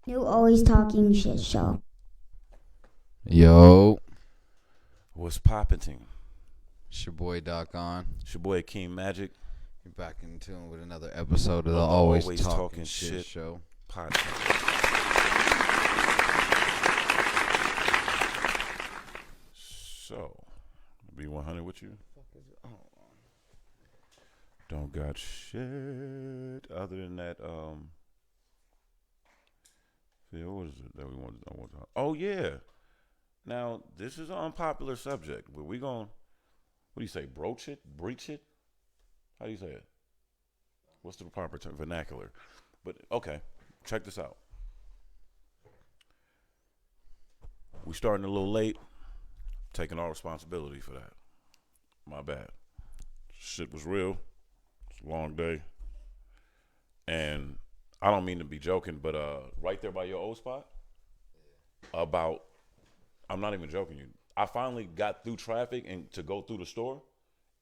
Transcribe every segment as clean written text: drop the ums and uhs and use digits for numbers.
New Always Talking Shit Show. Yo, What's poppin'? it's your boy Talkin. It's your boy King Magic. You're back in tune with another episode of the Always Always Talking Talking Shit Shit. Show. Podcast. So, be 100 with you. Don't got shit other than that. Yeah, what is it that we want to talk? Oh yeah. Now this is an unpopular subject, but we gon' what do you say? Broach it, breach it. How do you say it? What's the proper term? Vernacular. But okay, check this out. We starting a little late. Taking all responsibility for that. My bad. Shit was real. It's a long day. And I don't mean to be joking, but right there by your old spot, about, I'm not even joking you. I finally got through traffic and to go through the store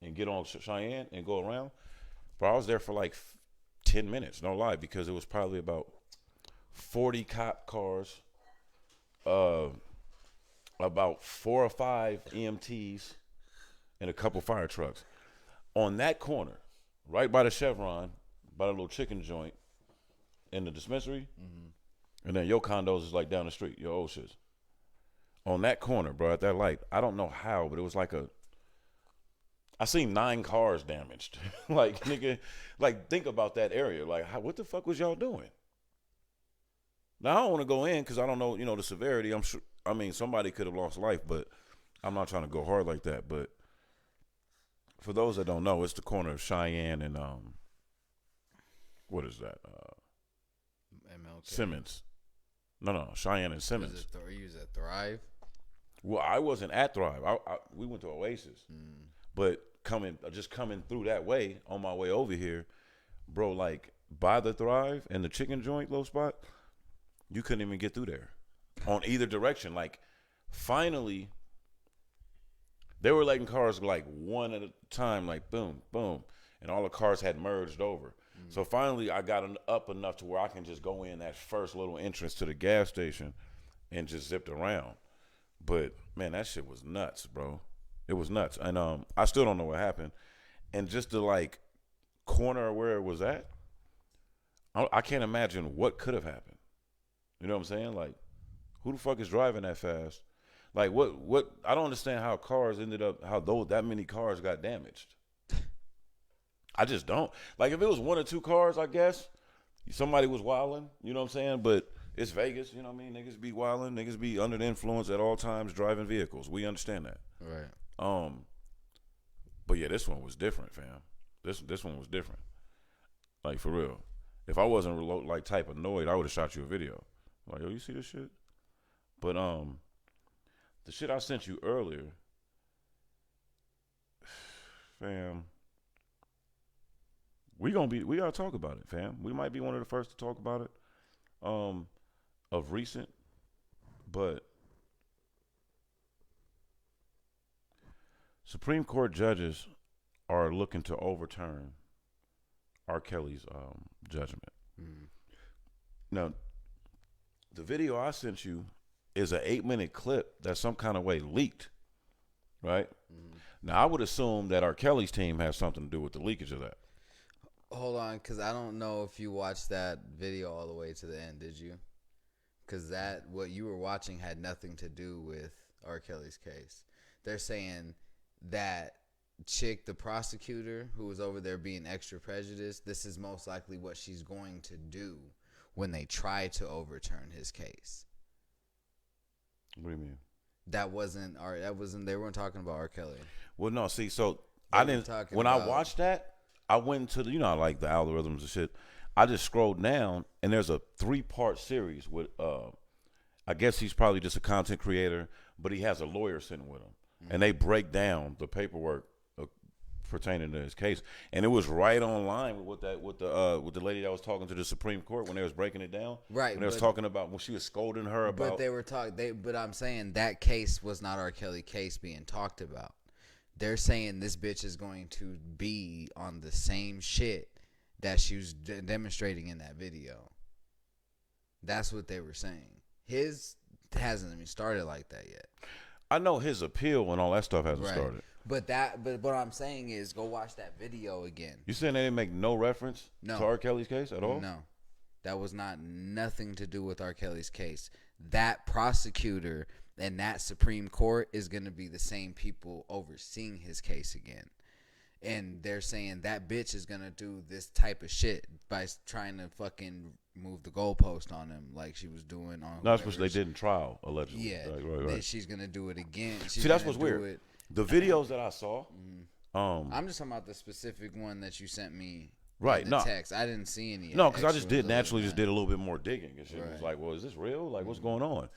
and get on Cheyenne and go around. But I was there for like 10 minutes, no lie, because it was probably about 40 cop cars, about 4 or 5 EMTs, and a couple fire trucks. On that corner, right by the Chevron, by the little chicken joint in the dispensary, and then your condos is like down the street, your old shit. On that corner, bro, at that light, I don't know how, but it was like I seen 9 cars damaged. Like, nigga, like, think about that area. Like, what the fuck was y'all doing? Now, I don't want to go in because I don't know, the severity. I'm sure, somebody could have lost life, but I'm not trying to go hard like that. But for those that don't know, it's the corner of Cheyenne and, what is that? MLK. Simmons. No, Cheyenne and Simmons. You was at Thrive? Well, I wasn't at Thrive. We went to Oasis. But coming through that way, on my way over here, bro, like, by the Thrive and the chicken joint low spot, you couldn't even get through there on either direction. Like, finally, they were letting cars like one at a time, like boom, boom, and all the cars had merged over. So finally, I got up enough to where I can just go in that first little entrance to the gas station and just zipped around. But man, that shit was nuts, bro. It was nuts, and I still don't know what happened. And just the like corner where it was at, I can't imagine what could have happened. You know what I'm saying? Like, who the fuck is driving that fast? Like, what? I don't understand how cars ended up, that many cars got damaged. I just don't. Like, if it was 1 or 2 cars, I guess somebody was wilding. You know what I'm saying? But it's Vegas. You know what I mean? Niggas be wilding. Niggas be under the influence at all times driving vehicles. We understand that. Right. But yeah, this one was different, fam. This one was different. Like, for real. If I wasn't like type annoyed, I would have shot you a video. Like, yo, you see this shit? But the shit I sent you earlier, fam. We gotta talk about it, fam. We might be one of the first to talk about it, of recent, but Supreme Court judges are looking to overturn R. Kelly's judgment. Now, the video I sent you is an 8-minute clip that some kind of way leaked, right? Now, I would assume that R. Kelly's team has something to do with the leakage of that. Hold on, because I don't know if you watched that video all the way to the end, did you? Because what you were watching had nothing to do with R. Kelly's case. They're saying that chick, the prosecutor, who was over there being extra prejudiced, this is most likely what she's going to do when they try to overturn his case. What do you mean? They weren't talking about R. Kelly. Well, no, see, so I didn't, when I watched that, I went to the, I like the algorithms and shit. I just scrolled down, and there's a 3-part series with, I guess he's probably just a content creator, but he has a lawyer sitting with him. And they break down the paperwork pertaining to his case. And it was right on line with the lady that was talking to the Supreme Court when they was breaking it down. Right. When they was talking about, when she was scolding her about. But they were but I'm saying that case was not R. Kelly case being talked about. They're saying this bitch is going to be on the same shit that she was demonstrating in that video. That's what they were saying. His hasn't even started like that yet. I know his appeal and all that stuff hasn't started. But what I'm saying is, go watch that video again. You saying they didn't make no reference No. to R. Kelly's case at all? No, that was nothing to do with R. Kelly's case. That prosecutor and that Supreme Court is going to be the same people overseeing his case again. And they're saying that bitch is going to do this type of shit by trying to fucking move the goalpost on him like she was doing on. No, that's what they did in trial, allegedly. Yeah, right. She's going to do it again. See, that's what's weird. The videos that I saw. I'm just talking about the specific one that you sent me. Right, the text. I didn't see any. No, because I just did a little bit more digging. And shit. Right. It was like, well, is this real? Like, what's going on?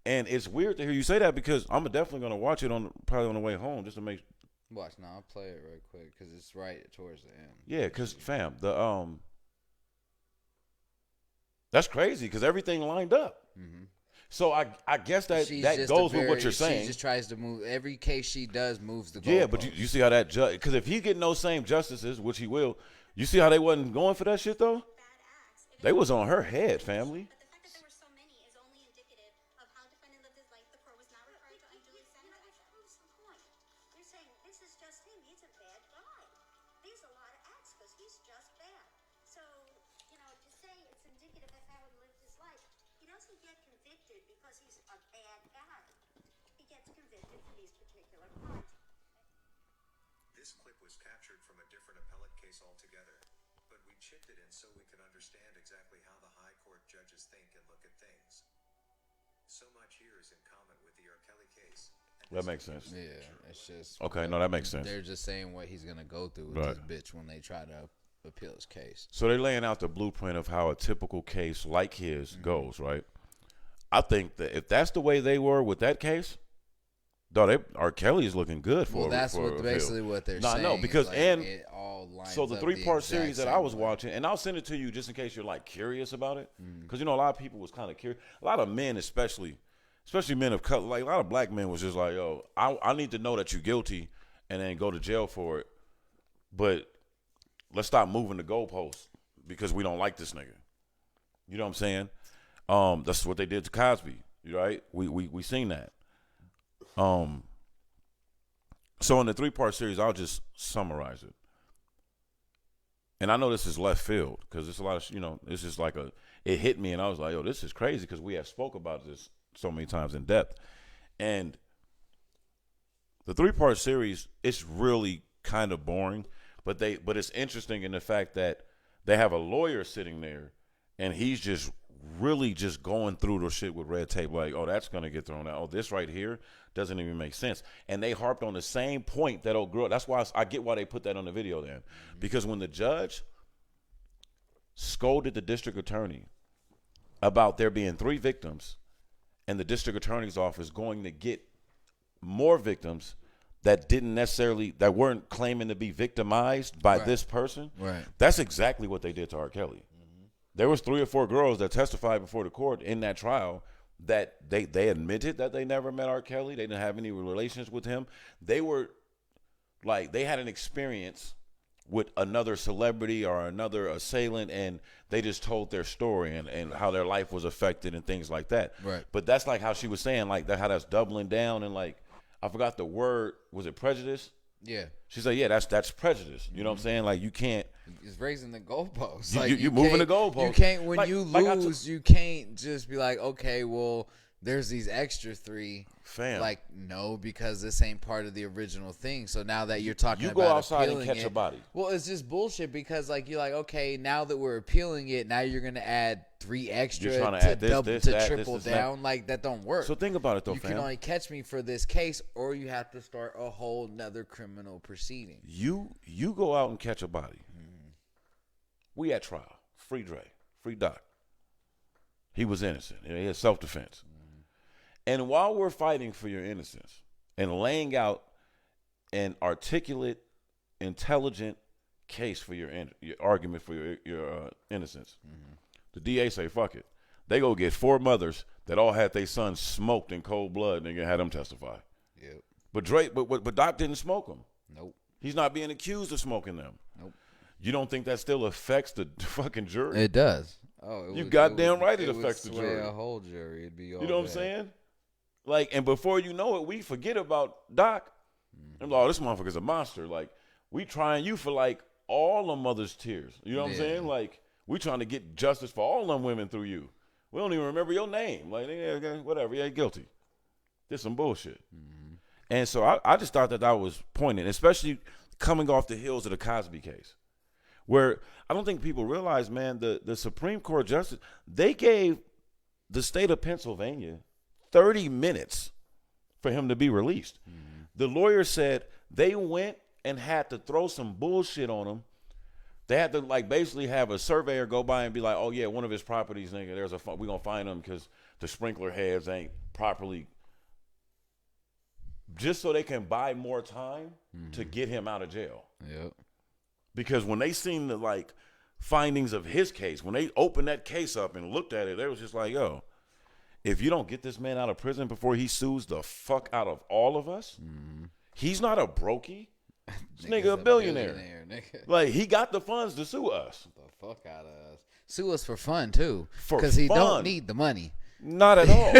And it's weird to hear you say that because I'm definitely going to watch it probably on the way home just to make. Watch now. I'll play it right quick because it's right towards the end. Yeah, because fam, that's crazy because everything lined up. Mm-hmm. So I guess that goes with what you're saying. She just tries to move every case she does moves the goalpost. Yeah, but you see how that judge, because if he getting those same justices, which he will, you see how they wasn't going for that shit though. They was on her head, family. But the fact that there were so many is only indicative of how defendant lived his life. The court was not required to unduly sentence him. That proves the point. You're saying this is just him. He's a bad guy. There's a lot of acts because he's just bad. So, to say it's indicative of how he lived his life, he doesn't get convicted because he's a bad guy. He gets convicted for these particular crimes. This clip was captured from a different appellate case altogether, but we chipped it in so we could understand exactly how the high court judges think and look at things. So much here is in common with the R. Kelly case. That makes sense. Yeah, it's just okay. No, that makes sense. They're just saying what he's gonna go through with this bitch when they try to appeal his case. So they're laying out the blueprint of how a typical case like his goes, right? I think that if that's the way they were with that case, R. Kelly is looking good for. Well, that's basically what they're saying. No, because like and it all lines so the 3-part series that I was watching, and I'll send it to you just in case you're like curious about it, because a lot of people was kind of curious. A lot of men, especially men of color, like a lot of black men was just like, yo, I need to know that you're guilty, and then go to jail for it, but let's stop moving the goalposts because we don't like this nigga. You know what I'm saying? That's what they did to Cosby, right? We seen that. So in the 3-part series, I'll just summarize it. And I know this is left field because it's a lot of, it's just like it hit me and I was like, yo, this is crazy because we have spoke about this so many times in depth. And the 3-part series, it's really kind of boring, but it's interesting in the fact that they have a lawyer sitting there and he's just really just going through the shit with red tape, like, oh, that's gonna get thrown out. Oh, this right here doesn't even make sense. And they harped on the same point that old girl. That's why I get why they put that on the video then, because when the judge scolded the district attorney about there being 3 victims, and the district attorney's office going to get more victims that weren't claiming to be victimized by this person. Right. That's exactly what they did to R. Kelly. There was 3 or 4 girls that testified before the court in that trial that they admitted that they never met R. Kelly. They didn't have any relations with him. They were like, they had an experience with another celebrity or another assailant, and they just told their story and how their life was affected and things like that. Right. But that's like how she was saying, like how that's doubling down and like, I forgot the word. Was it prejudice? Yeah. She said, yeah, that's prejudice. You know what I'm saying? Like, you can't. It's raising the goalposts. You moving the goalposts. You can't, when you lose, you can't just be like, okay, well, there's these extra 3. Fam. Like, no, because this ain't part of the original thing. So now that you're talking about go outside and appealing catch a body. Well, it's just bullshit because, like, you're like, okay, now that we're appealing it, now you're going to add 3 extra You're trying to add this, triple down. Like, that don't work. So think about it, though, you fam. can only catch me for this case, or you have to start a whole nother criminal proceeding. You go out and catch a body. We at trial. Free Dre. Free Doc. He was innocent. He had self-defense. And while we're fighting for your innocence and laying out an articulate, intelligent case for your argument for your innocence, the DA say, fuck it. They go get 4 mothers that all had their sons smoked in cold blood and had them testify. Yep. But Doc didn't smoke them. Nope. He's not being accused of smoking them. Nope. You don't think that still affects the fucking jury? It does. Oh, You goddamn right it would affects the sway jury. a whole jury. It'd be all You know what I'm bad. saying? Like, and before you know it, we forget about Doc. I'm like, oh, this motherfucker's a monster. Like, we trying you for like all the mother's tears. You know what I'm saying? Like, we trying to get justice for all them women through you. We don't even remember your name. Like, yeah, whatever. Yeah, guilty. Did some bullshit. And so I just thought that was poignant, especially coming off the heels of the Cosby case, where I don't think people realize, man, the Supreme Court justice, they gave the state of Pennsylvania 30 minutes for him to be released. The lawyer said they went and had to throw some bullshit on him. They had to like basically have a surveyor go by and be like, oh yeah, one of his properties, nigga, we're going to find him because the sprinkler heads ain't properly, just so they can buy more time to get him out of jail. Yep. Because when they seen the like findings of his case, when they opened that case up and looked at it, they was just like, yo, if you don't get this man out of prison before he sues the fuck out of all of us, he's not a brokey. This nigga a billionaire. Nigga. Like, he got the funds to sue us. The fuck out of us. Sue us for fun too, For because he fun. don't need the money. Not at all.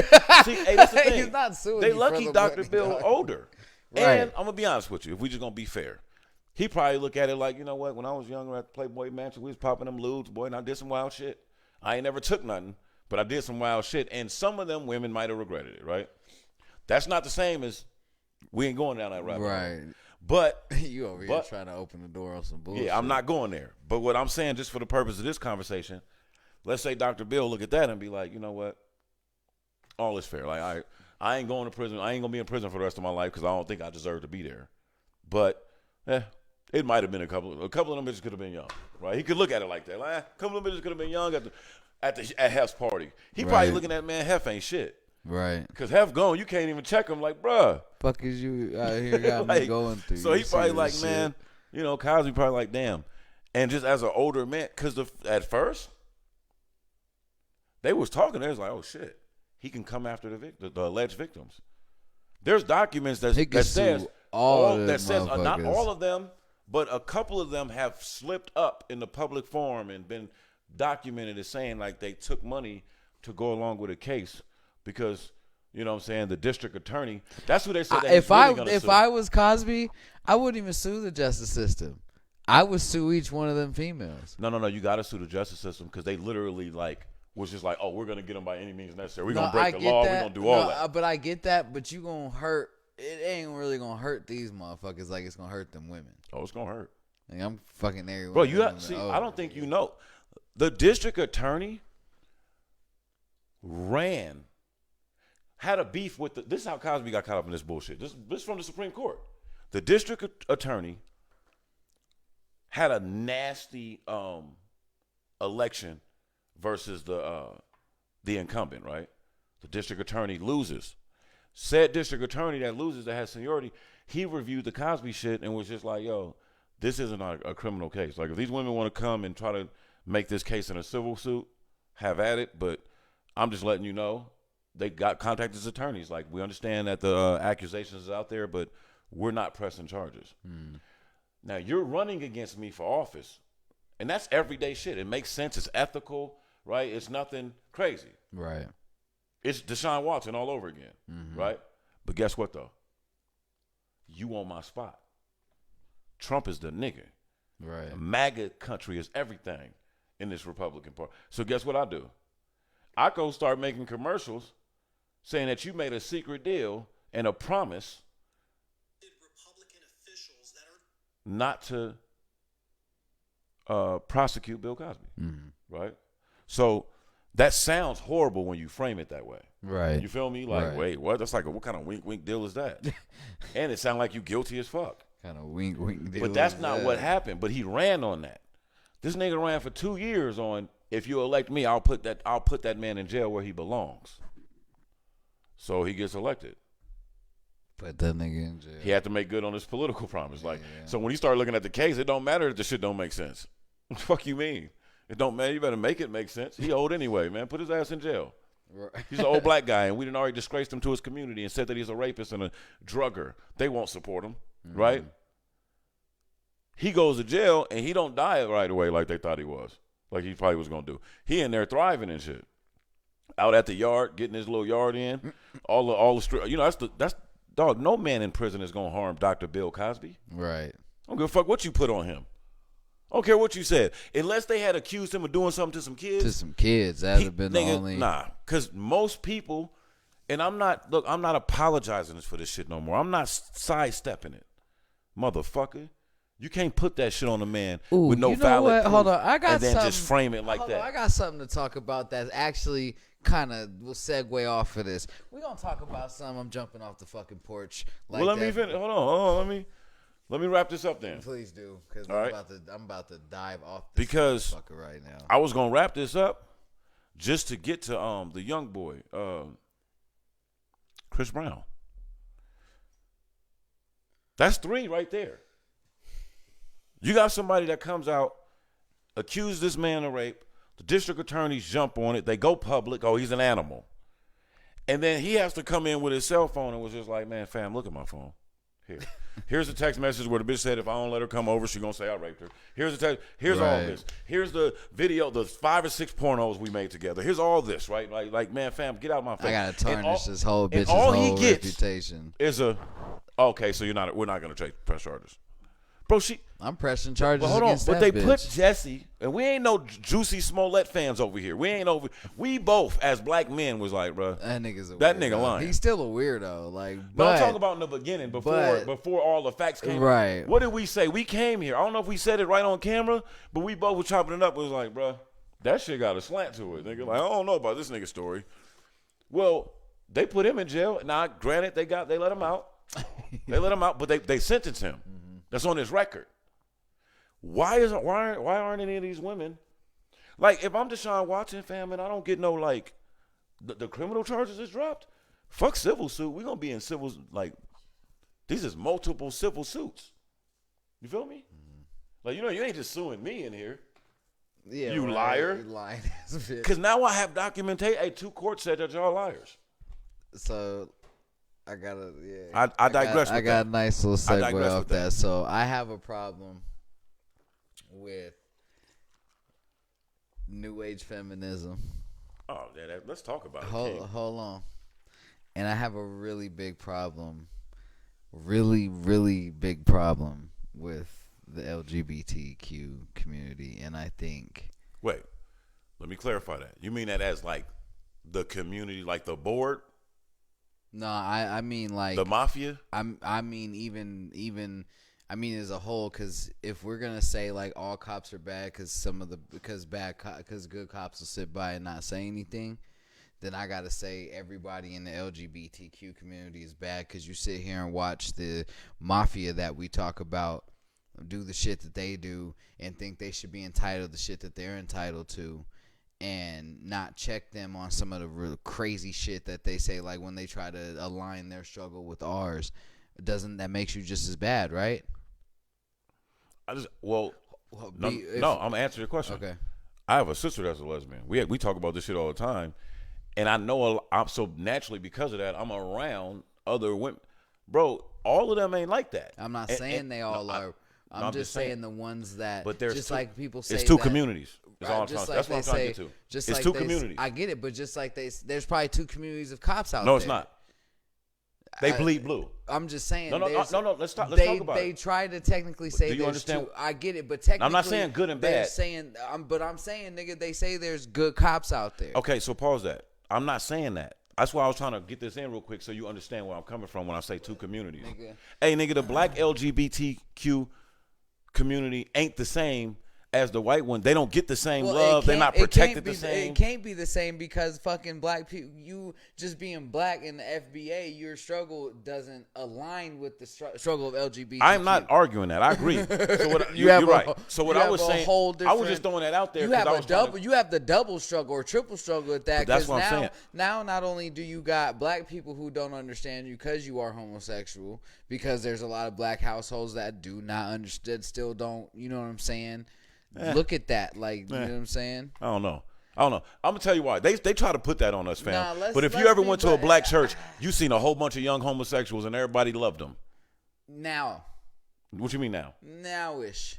See, hey, that's the thing. He's not suing They you for lucky the Dr. money, Bill dog. older. Right. And I'm going to be honest with you, if we just going to be fair. He probably look at it like, you know what, when I was younger at the Playboy Mansion, we was popping them lewds, boy, and I did some wild shit. I ain't never took nothing, but I did some wild shit, and some of them women might have regretted it, right? That's not the same as we ain't going down that rabbit hole. Right. But You over here trying to open the door on some bullshit. yeah, I'm not going there. But what I'm saying, just for the purpose of this conversation, let's say Dr. Bill look at that and be like, you know what? All is fair. Like, I ain't going to prison. I ain't going to be in prison for the rest of my life because I don't think I deserve to be there. But, it might have been a couple of them bitches could have been young, right? He could look at it like that. Like, a couple of them bitches could have been young at Hef's party. He probably Right. looking at, man, Hef ain't shit. Right. Because Hef gone, you can't even check him. Like, bruh. Fuck is you out here got me Like, going through? So You he probably see like, this man, shit? you know, Cosby probably like, damn. And just as an older man, because at first, they was talking, they was like, oh shit, he can come after the alleged victims. There's documents that He can says sue all of that says not motherfuckers. all of them, but a couple of them have slipped up in the public forum and been documented as saying like they took money to go along with a case because, you know what I'm saying, the district attorney, that's who they said that If he's really gonna if sue. I was Cosby, I wouldn't even sue the justice system. I would sue each one of them females. No, you got to sue the justice system because they literally like was just like, oh, we're gonna get them by any means necessary. We're No, gonna break I the get law. that. We're gonna do all No, that. But I get that. But you gonna hurt. It ain't really gonna hurt these motherfuckers like it's gonna hurt them women. Oh, it's gonna hurt, Like, I'm fucking everyone. bro. You have, see, I don't think you know. The district attorney had a beef with this is how Cosby got caught up in this bullshit. This from the Supreme Court. The district attorney had a nasty election versus the incumbent, right? The district attorney loses. Said district attorney that loses, that has seniority, he reviewed the Cosby shit and was just like, yo, this isn't a criminal case. Like, if these women want to come and try to make this case in a civil suit, have at it. But I'm just letting you know, they got contacted as attorneys. Like, we understand that the accusations is out there, but we're not pressing charges. Now, you're running against me for office, and that's everyday shit. It makes sense. It's ethical, right? It's nothing crazy. Right. It's Deshaun Watson all over again, right? But guess what, though? You on my spot. Trump is the nigga. Right. MAGA country is everything in this Republican Party. So guess what I do? I go start making commercials saying that you made a secret deal and a promise Republican officials that are not to prosecute Bill Cosby, right? So that sounds horrible when you frame it that way. Right. You feel me? Like, Right. wait, what? That's like what kind of wink deal is that? And it sounds like you guilty as fuck. Kind of wink. But that's not what happened. But he ran on that. This nigga ran for 2 years on, if you elect me, I'll put that man in jail where he belongs. So he gets elected. Put that nigga in jail. He had to make good on his political promise. Like, so when you start looking at the case, it don't matter if the shit don't make sense. What the fuck you mean? It don't matter. You better make it make sense. He old anyway, man. Put his ass in jail. Right. He's an old black guy, and we didn't already disgraced him to his community and said that he's a rapist and a drugger. They won't support him, right? He goes to jail, and he don't die right away like they thought he was. like he probably was gonna do. He in there thriving and shit. Out at the yard, getting his little yard in. All the street. You know, that's dog. No man in prison is gonna harm Dr. Bill Cosby. Right. I don't give a fuck what you put on him. I don't care what you said. Unless they had accused him of doing something to some kids. To some kids, that'd have been the only. Nah, because most people, and I'm not apologizing for this shit no more. I'm not sidestepping it. Motherfucker. You can't put that shit on a man with no you know valid what? proof Hold on, I got and then something. just frame it like Hold that. on, I got something to talk about that actually kind of will segue off of this. We're gonna talk about something. I'm jumping off the fucking porch. Like Well, let me finish. Hold on. Let me wrap this up then. Please do, because All right. I'm about to dive off this Because motherfucker right now. I was gonna wrap this up just to get to the young boy, Chris Brown. That's 3 right there. You got somebody that comes out, accuses this man of rape. The district attorneys jump on it. They go public. Oh, he's an animal. And then he has to come in with his cell phone and was just like, man, fam, look at my phone. Here's a text message where the bitch said if I don't let her come over, she's going to say I raped her. Here's a text. Here's all Right. this. Here's the video, the 5 or 6 pornos we made together. Here's all this, right? Like man, fam, get out of my face. I gotta tarnish this whole and bitch's all he whole gets reputation. is okay, so we're not going to press charges. Bro, I'm pressing charges but hold on, against but that they bitch. put Jesse, and we ain't no Juicy Smollett fans over here. We both as black men was like, bro, That nigga's a that weirdo. nigga lying. He's still a weirdo. Like, No, but I'm talking about in the beginning, before all the facts came. Right. What did we say? We came here. I don't know if we said it right on camera, but we both were chopping it up. It was like, bro, that shit got a slant to it. Nigga, like, I don't know about this nigga story. Well, they put him in jail. Now, granted, they let him out. They let him out, but they sentenced him. Mm-hmm. That's on his record. Why aren't any of these women like? If I'm Deshaun Watson, fam, and I don't get no like the criminal charges is dropped. Fuck civil suit. We gonna be in civil, like, these is multiple civil suits. You feel me? Like, you ain't just suing me in here. yeah, you right. liar. You lying ass bitch. Because now I have documentation. Hey, 2 courts said that y'all liars. So I gotta, yeah. I digress I with got that. a nice little I segue digress off with that. that. So I have a problem with new age feminism. Oh, yeah, let's talk about it. King. Hold on. And I have a really big problem, really big problem with the LGBTQ community. And I think, Wait, let me clarify that. You mean that as like the community, like the board, no, I mean like the mafia? I mean even I mean as a whole, because if we're gonna say like all cops are bad because good cops will sit by and not say anything, then I gotta say everybody in the LGBTQ community is bad because you sit here and watch the mafia that we talk about do the shit that they do and think they should be entitled to the shit that they're entitled to, and not check them on some of the real crazy shit that they say, like when they try to align their struggle with ours. Doesn't that makes you just as bad, right? No, I'm answering your question. Okay. I have a sister that's a lesbian. We talk about this shit all the time, and I know so naturally because of that, I'm around other women, bro. All of them ain't like that. I'm not saying they all are. I'm just saying the ones that. But there's just two, like people say. It's 2 that, communities. That's all I'm just trying. like That's what I'm they trying to say- get to. Just It's like 2 they- communities. I get it, but just like there's probably 2 communities of cops out there. No, it's not. They bleed blue. I'm just saying. No. there's- Let's talk about They it. try to technically say do you there's understand? 2. I get it, but technically I'm not saying good and they're bad. Saying, but I'm saying, nigga, they say there's good cops out there. Okay, so pause that. I'm not saying that. That's why I was trying to get this in real quick so you understand where I'm coming from when I say 2 communities. Nigga. Hey, nigga, the black LGBTQ community ain't the same as the white one. They don't get the same love. They're not protected the same. It can't be the same because fucking black people, you just being black in the FBA, your struggle doesn't align with the struggle of LGBT. I'm not arguing that. I agree. So what, You have you're a- right. So what you I have was a saying, whole I was different- just throwing that out there. You 'cause have I a was trying double. to- You have the double struggle or triple struggle with that. But that's 'cause what I'm now, saying. now, not only do you got black people who don't understand you because you are homosexual, because there's a lot of black households that do not understand, still don't. You know what I'm saying? Look at that, like you know what I'm saying. I don't know. I'm gonna tell you why. They try to put that on us, fam. Nah, but if you let's ever be went to a black- black church, you seen a whole bunch of young homosexuals and everybody loved them. Now, What you mean now? nowish.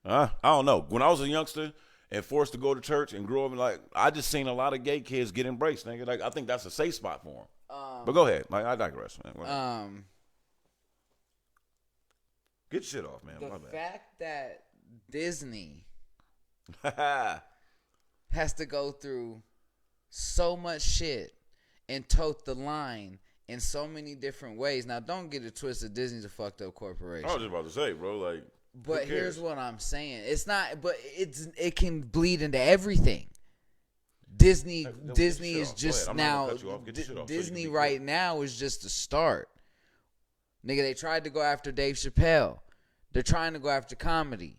I don't know. When I was a youngster and forced to go to church and grow up and like I just seen a lot of gay kids get embraced, nigga. Like I think that's a safe spot for them. But go ahead, like I digress, man. Get shit off, man. The My bad. fact that Disney has to go through so much shit and tote the line in so many different ways. Now, don't get it twisted. Disney's a fucked up corporation. I was just about to say, bro, like. But here's what I'm saying. It's not. But it can bleed into everything. Disney is just now. Disney right now is just the start. Nigga, they tried to go after Dave Chappelle. They're trying to go after comedy.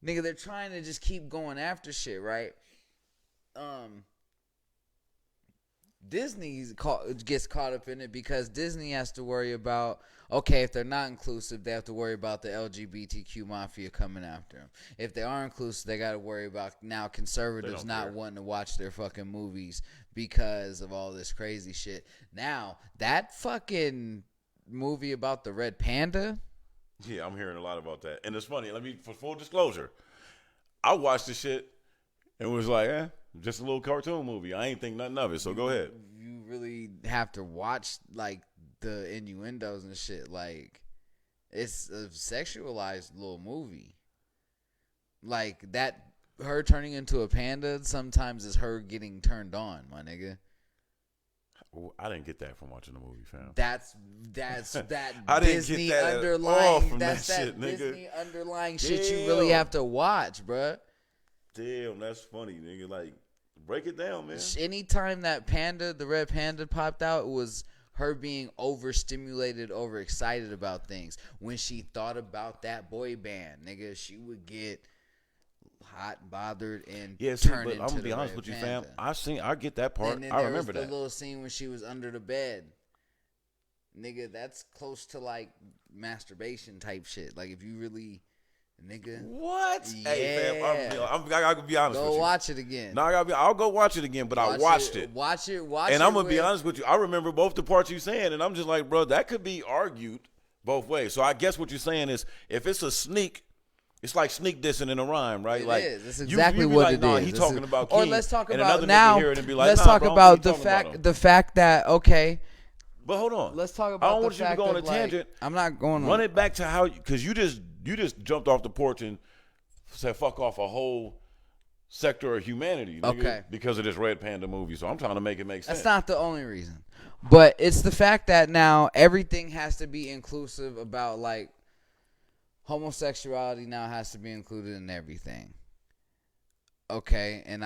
Nigga, they're trying to just keep going after shit, right? Disney gets caught up in it because Disney has to worry about, okay, if they're not inclusive, they have to worry about the LGBTQ mafia coming after them. If they are inclusive, they got to worry about now conservatives not wanting to watch their fucking movies because of all this crazy shit. Now, that fucking movie about the red panda. Yeah, I'm hearing a lot about that. And it's funny, for full disclosure, I watched the shit and was like, just a little cartoon movie. I ain't think nothing of it, so go ahead. You really have to watch, like, the innuendos and shit. Like, it's a sexualized little movie. Like, that, her turning into a panda sometimes is her getting turned on, my nigga. I didn't get that from watching the movie, fam. That's that I didn't Disney get that underlying. from That's that that shit, nigga. Disney underlying shit you really have to watch, bruh. Damn, that's funny, nigga. Like, break it down, man. Anytime that panda, the red panda, popped out, it was her being overstimulated, overexcited about things. When she thought about that boy band, nigga, she would get hot, bothered, and turn into I'm gonna be honest with you, fam. I get that part. And then I there remember was that the little scene when she was under the bed. Nigga, that's close to like masturbation type shit. Like if you really, nigga. What? Yeah. Hey, fam, I gotta be honest with you. Go watch it again. No, I'll go watch it again, but I watched it. Watch it. And I'm gonna be honest with you. I remember both the parts you saying, and I'm just like, bro, that could be argued both ways. So I guess what you're saying is, if it's a sneak. It's like sneak dissing in a rhyme, right? It like, is. That's exactly you be what like, it nah, is. He talking about King. Or let's talk and about another now. Nigga hear it and be like, Let's nah, talk bro, about the fact that okay. But hold on. Let's talk about. I don't the want you to fact go on a of, like, tangent. I'm not going. Run it back to how, because you just jumped off the porch and said fuck off a whole sector of humanity, nigga, okay, because of this Red Panda movie. So I'm trying to make it make sense. That's not the only reason, but it's the fact that now everything has to be inclusive about like. Homosexuality now has to be included in everything. Okay, and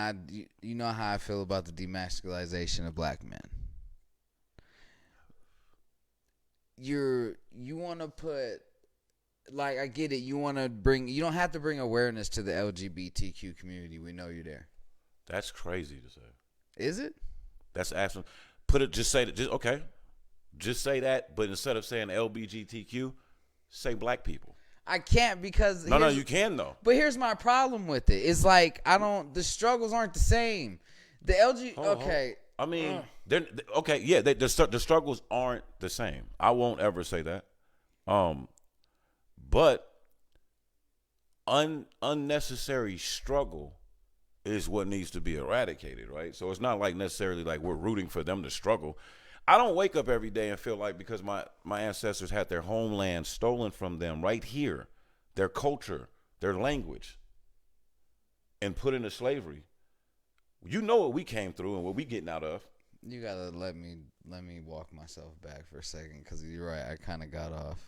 you know how I feel about the demasculization of black men. You want to put, like, I get it. You don't have to bring awareness to the LGBTQ community. We know you're there. That's crazy to say. Is it? That's asking. Just say that, but instead of saying LGBTQ, say black people. I can't because no, you can though. But here's my problem with it. It's like the struggles aren't the same. The okay. I mean, they're okay. Yeah, the struggles aren't the same. I won't ever say that. But unnecessary struggle is what needs to be eradicated, right? So it's not like necessarily like we're rooting for them to struggle. I don't wake up every day and feel like because my ancestors had their homeland stolen from them right here, their culture, their language, and put into slavery. You know what we came through and what we getting out of. You gotta let me walk myself back for a second because you're right. I kind of got off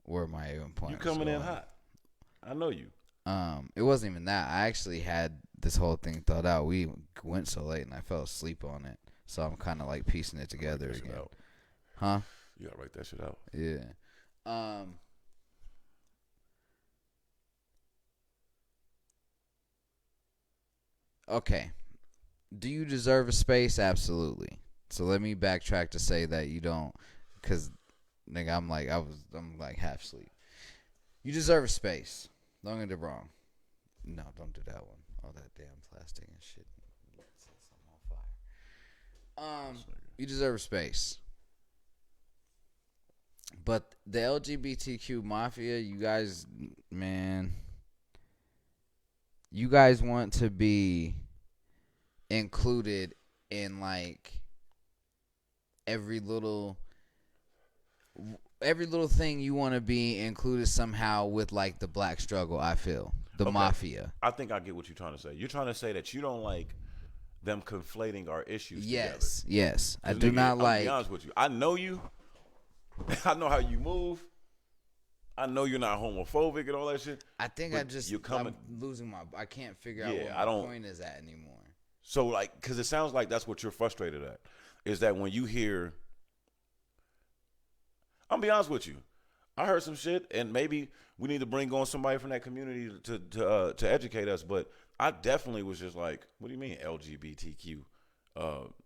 where my point. You coming in hot. I know you. It wasn't even that. I actually had this whole thing thought out. We went so late and I fell asleep on it. So I'm kind of like piecing it together again. Huh? You gotta write that shit out. Yeah. Okay. Do you deserve a space? Absolutely. So let me backtrack to say that you don't, because nigga, I'm like half asleep. You deserve a space. Don't get it wrong. No, don't do that one. All that damn plastic and shit. You deserve a space. But the LGBTQ mafia, you guys, man, you guys want to be included in like every little thing. You want to be included somehow with like the black struggle. I feel the mafia. I think I get what you're trying to say. You're trying to say that you don't like them conflating our issues Yes, together. yes. I 'Cause do nigga, not I'm like. gonna be honest with you. I know you. I know how you move. I know you're not homophobic and all that shit. I think but I'm losing my. I can't figure out Yeah, what I my don't- point is at anymore. So like, because it sounds like that's what you're frustrated at, is that when you hear, I'm gonna be honest with you, I heard some shit, and maybe we need to bring on somebody from that community to educate us. But I definitely was just like, what do you mean LGBTQ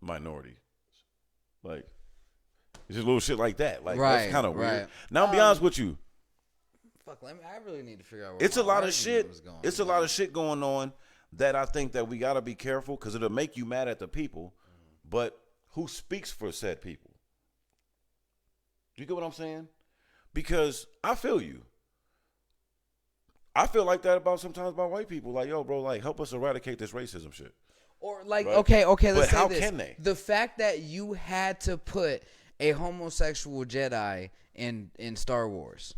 minority? Like, it's just little shit like that. Like that's kind of weird. right. Now I'll be honest with you, Fuck, I really need to figure out. Where it's a my lot of argument shit. was going, It's a lot of shit going on that I think that we gotta be careful, because it'll make you mad at the people, but who speaks for said people? Do you get what I'm saying? Because I feel you. I feel like that sometimes about white people. Like, yo, bro, like help us eradicate this racism shit. Or like, Right. okay, But let's say how this. can they? The fact that you had to put a homosexual Jedi in Star Wars.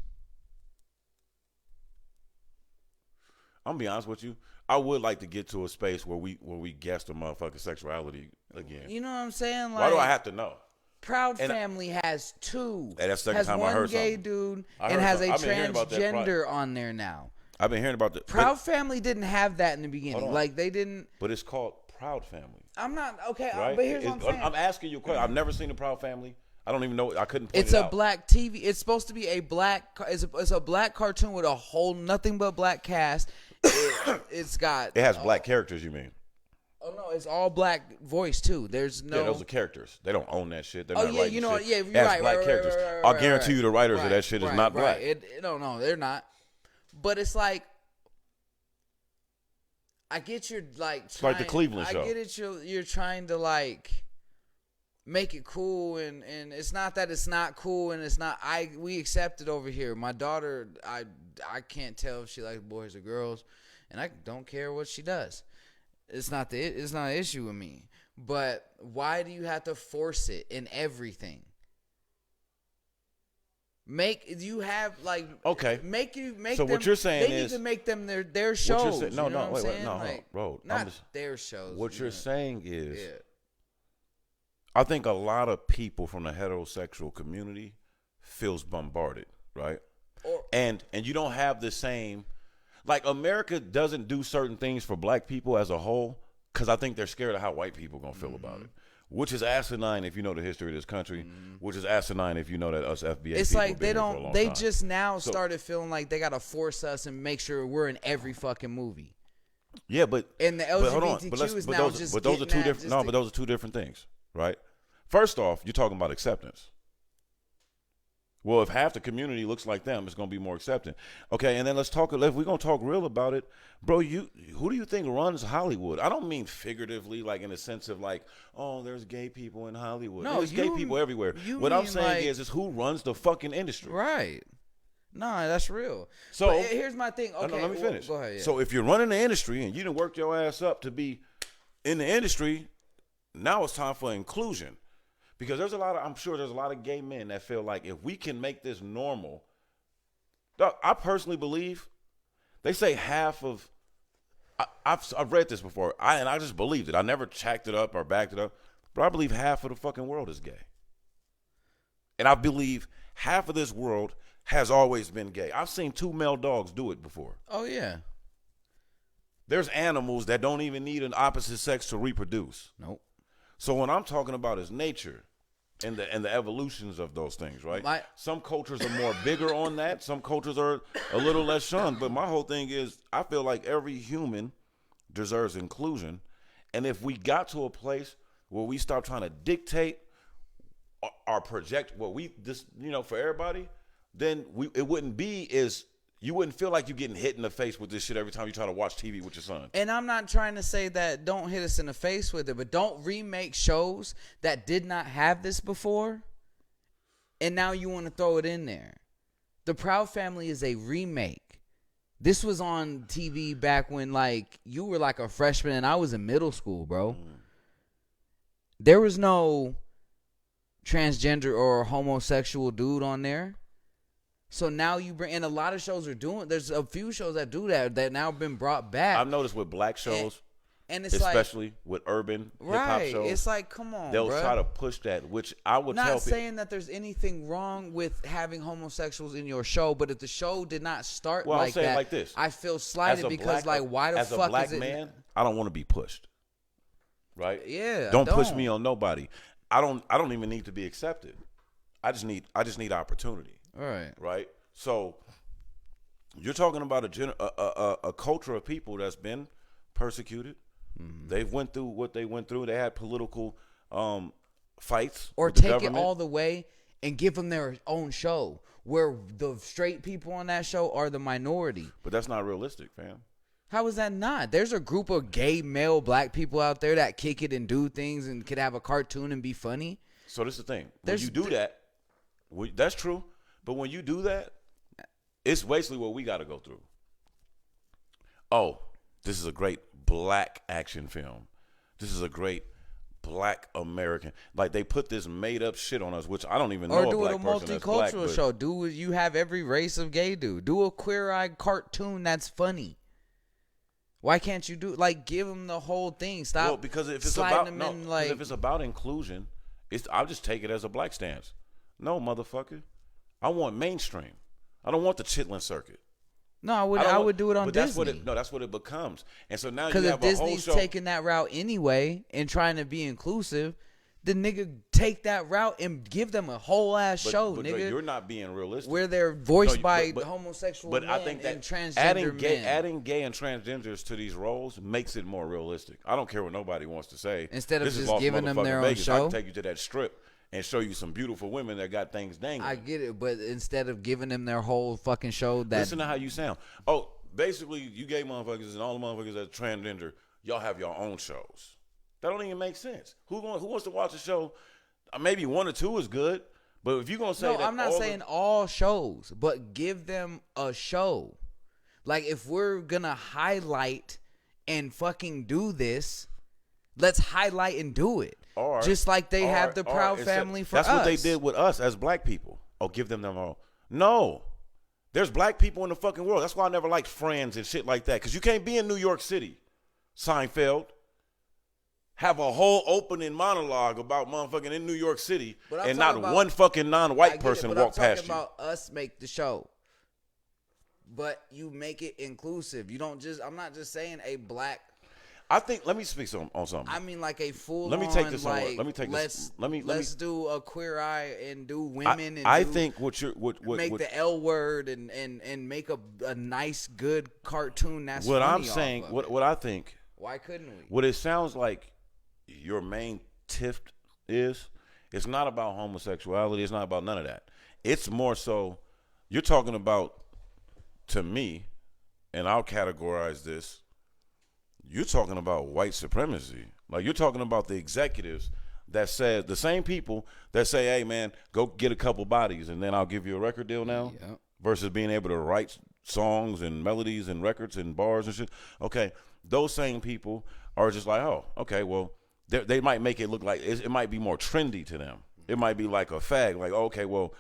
I'm gonna be honest with you. I would like to get to a space where we guess the motherfucking sexuality again. You know what I'm saying? Like, Why do I have to know? Proud and- Family has two. Hey, that's the second has time I one heard gay something. dude I and heard has some- a I've been hearing about that transgender on there now. I've been hearing about the Proud Family didn't have that in the beginning. on. Like they didn't. but it's called Proud Family, I'm not okay. right? But here's what I'm saying. I'm asking you a question. I've never seen a Proud Family. I don't even know. I couldn't point It's it a out. black TV. It's supposed to be a black. It's a black cartoon with a whole nothing but black cast. It's got. It has black characters. You mean? Oh no, it's all black voice too. There's no. Yeah, those are characters. They don't own that shit. They're Oh not yeah, writing you know, shit. yeah, It you're has right. black right, characters. right, right, I'll right, guarantee you, the writers of right, that shit is right, not black. Right. No, they're not. But it's like, I get you're like. It's like the Cleveland Show. I get it. You're trying to like make it cool, and it's not that it's not cool, and it's not. We accept it over here. My daughter, I can't tell if she likes boys or girls, and I don't care what she does. It's not an issue with me. But why do you have to force it in everything? Make you have like Okay. Make So them, what you're saying they is- need to make them their What shows. you're saying? No, you know no, what I'm wait, saying? no, Like, bro. I'm not just, their shows. what you you're know? saying is, Yeah. I think a lot of people from the heterosexual community feels bombarded, right? And you don't have the same, like America doesn't do certain things for black people as a whole, because I think they're scared of how white people gonna feel about it. Which is asinine if you know the history of this country. Which is asinine if you know that us FBA It's people like have they been here for a don't. long They time. just now So- started feeling like they gotta force us and make sure we're in every fucking movie. Yeah, but And the but hold on. LGBTQ But let's- is but now those, just but those are getting two at different. just No, to- but those are two different things, right? First off, you're talking about acceptance. Well, if half the community looks like them, it's going to be more accepting. Okay, and then let's talk. If we're going to talk real about it, bro, who do you think runs Hollywood? I don't mean figuratively, like in the sense of like, oh, there's gay people in Hollywood. No, there's gay you- people everywhere. you What I'm mean, saying like- is who runs the fucking industry. Right. Nah, that's real. So But here's my thing. No, Okay, no, let me well, finish. Go ahead. Yeah. So if you're running the industry and you done worked your ass up to be in the industry, now it's time for inclusion. Because I'm sure there's a lot of gay men that feel like if we can make this normal, dog, I personally believe, they say half of, I've read this before, and I just believed it. I never checked it up or backed it up, but I believe half of the fucking world is gay. And I believe half of this world has always been gay. I've seen 2 male dogs do it before. Oh yeah. There's animals that don't even need an opposite sex to reproduce. Nope. So what I'm talking about is nature and the evolutions of those things, right? Some cultures are more bigger on that. Some cultures are a little less shunned. But my whole thing is I feel like every human deserves inclusion. And if we got to a place where we stop trying to dictate or project what we just, for everybody, then it wouldn't be as, you wouldn't feel like you're getting hit in the face with this shit every time you try to watch TV with your son. And I'm not trying to say that don't hit us in the face with it, but don't remake shows that did not have this before, and now you want to throw it in there. The Proud Family is a remake. This was on TV back when like you were like a freshman and I was in middle school, bro. There was no transgender or homosexual dude on there. So now you bring, and a lot of shows are doing, there's a few shows that do that now been brought back. I've noticed with black shows, and it's especially with urban hip-hop shows. It's like, come on, they'll bruh. try to push that, which I would tell Not people. saying that there's anything wrong with having homosexuals in your show, but if the show did not start Well, like I'll say it that, like this. I feel slighted because like, why the as fuck a black is it? man, I don't want to be pushed. Right? Yeah, Don't push me on nobody. I don't even need to be accepted. I just need opportunity. All right. Right? So you're talking about a culture of people that's been persecuted. Mm-hmm. They've went through what they went through. They had political fights. Or with the take it government. all the way and give them their own show where the straight people on that show are the minority. But that's not realistic, fam. How is that not? There's a group of gay male black people out there that kick it and do things and could have a cartoon and be funny. So this is the thing. When you do that, that's true. But when you do that, it's basically what we got to go through. Oh, this is a great black action film. This is a great black American. Like they put this made up shit on us, which I don't even know. Or do a it a black person that's black, multicultural show. Do you have every race of gay dude? Do a queer-eyed cartoon that's funny. Why can't you give them the whole thing? Stop. Well, because if it's sliding about them in, like, if it's about inclusion, I'll just take it as a black stance. No, motherfucker, I want mainstream. I don't want the chitlin circuit. No, I would do it on Disney. That's what it becomes. And so now you because have if a whole Disney's show. taking that route anyway and trying to be inclusive, the nigga take that route and give them a whole ass show, but nigga. You're not being realistic. Where they're voiced by but homosexual but men I think that and transgender men. adding gay and transgenders to these roles makes it more realistic. I don't care what nobody wants to say. Instead of This is just Las giving them their motherfucking own Vegas. I show? can take you to that strip and show you some beautiful women that got things dangling. I get it, but instead of giving them their whole fucking show, that Listen to how you sound. Oh, basically, you gay motherfuckers and all the motherfuckers that are transgender, y'all have your own shows. That don't even make sense. Who wants to watch a show? Maybe one or two is good, but if you're gonna say no, that I'm not saying all shows, but give them a show. Like if we're gonna highlight and fucking do this, let's highlight and do it. Just like they have the Proud Family for us. That's what they did with us as black people. Oh, give them all. No. There's black people in the fucking world. That's why I never liked Friends and shit like that. Because you can't be in New York City, Seinfeld, have a whole opening monologue about motherfucking in New York City, and not one fucking non-white person walk past you. I'm talking about us make the show. But you make it inclusive. You don't just, I'm not just saying a black. I think, let me speak on something. I mean like a full Let me take this like, somewhere. Let me take this. Let's do a queer eye and do women I think what make the L word and make a nice good cartoon that's what funny I'm saying. off of What I think. Why couldn't we? What it sounds like your main tiff is, it's not about homosexuality. It's not about none of that. It's more so you're talking about, to me, and I'll categorize this. You're talking about white supremacy. Like you're talking about the executives that said, the same people that say, hey man, go get a couple bodies and then I'll give you a record deal now. Yep. Versus being able to write songs and melodies and records and bars and shit. Okay, those same people are just like, oh, okay, well, they might make it look like it might be more trendy to them. It might be like a fag, like, okay, well,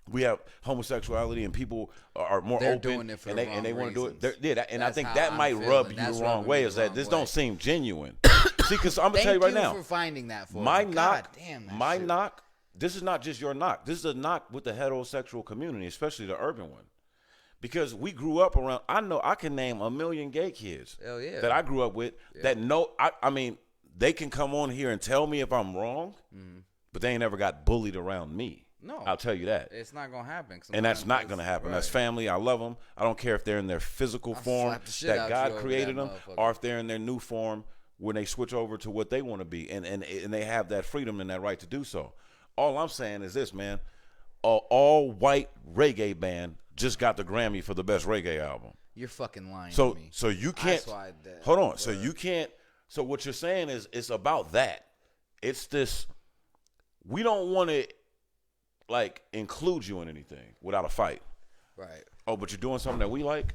we have homosexuality and people are more They're open doing it for and they want to do it. reasons. And I think how that I'm might feeling. rub you That's the wrong rubbing way. me Is the that wrong this way. don't seem genuine? See, because I'm gonna tell you right now. Thank you for finding that for my me. knock, God damn that my shit. knock. This is not just your knock. This is a knock with the heterosexual community, especially the urban one, because we grew up around. I know I can name a million gay kids Hell yeah. that I grew up with that know. I mean, they can come on here and tell me if I'm wrong, but they ain't never got bullied around me. No. I'll tell you that. It's not gonna happen. And that's Sometimes not going to happen. right. That's family. I love them. I don't care if they're in their physical form slap the shit that out God you over created that them, motherfucker. or if they're in their new form when they switch over to what they want to be, and they have that freedom and that right to do so. All I'm saying is this, man. An all-white reggae band just got the Grammy for the best reggae album. You're fucking lying to me. So you can't. That's why that, hold on. So you can't. So what you're saying is it's about that. It's this. We don't want to like include you in anything without a fight. Right. Oh, but you're doing something that we like.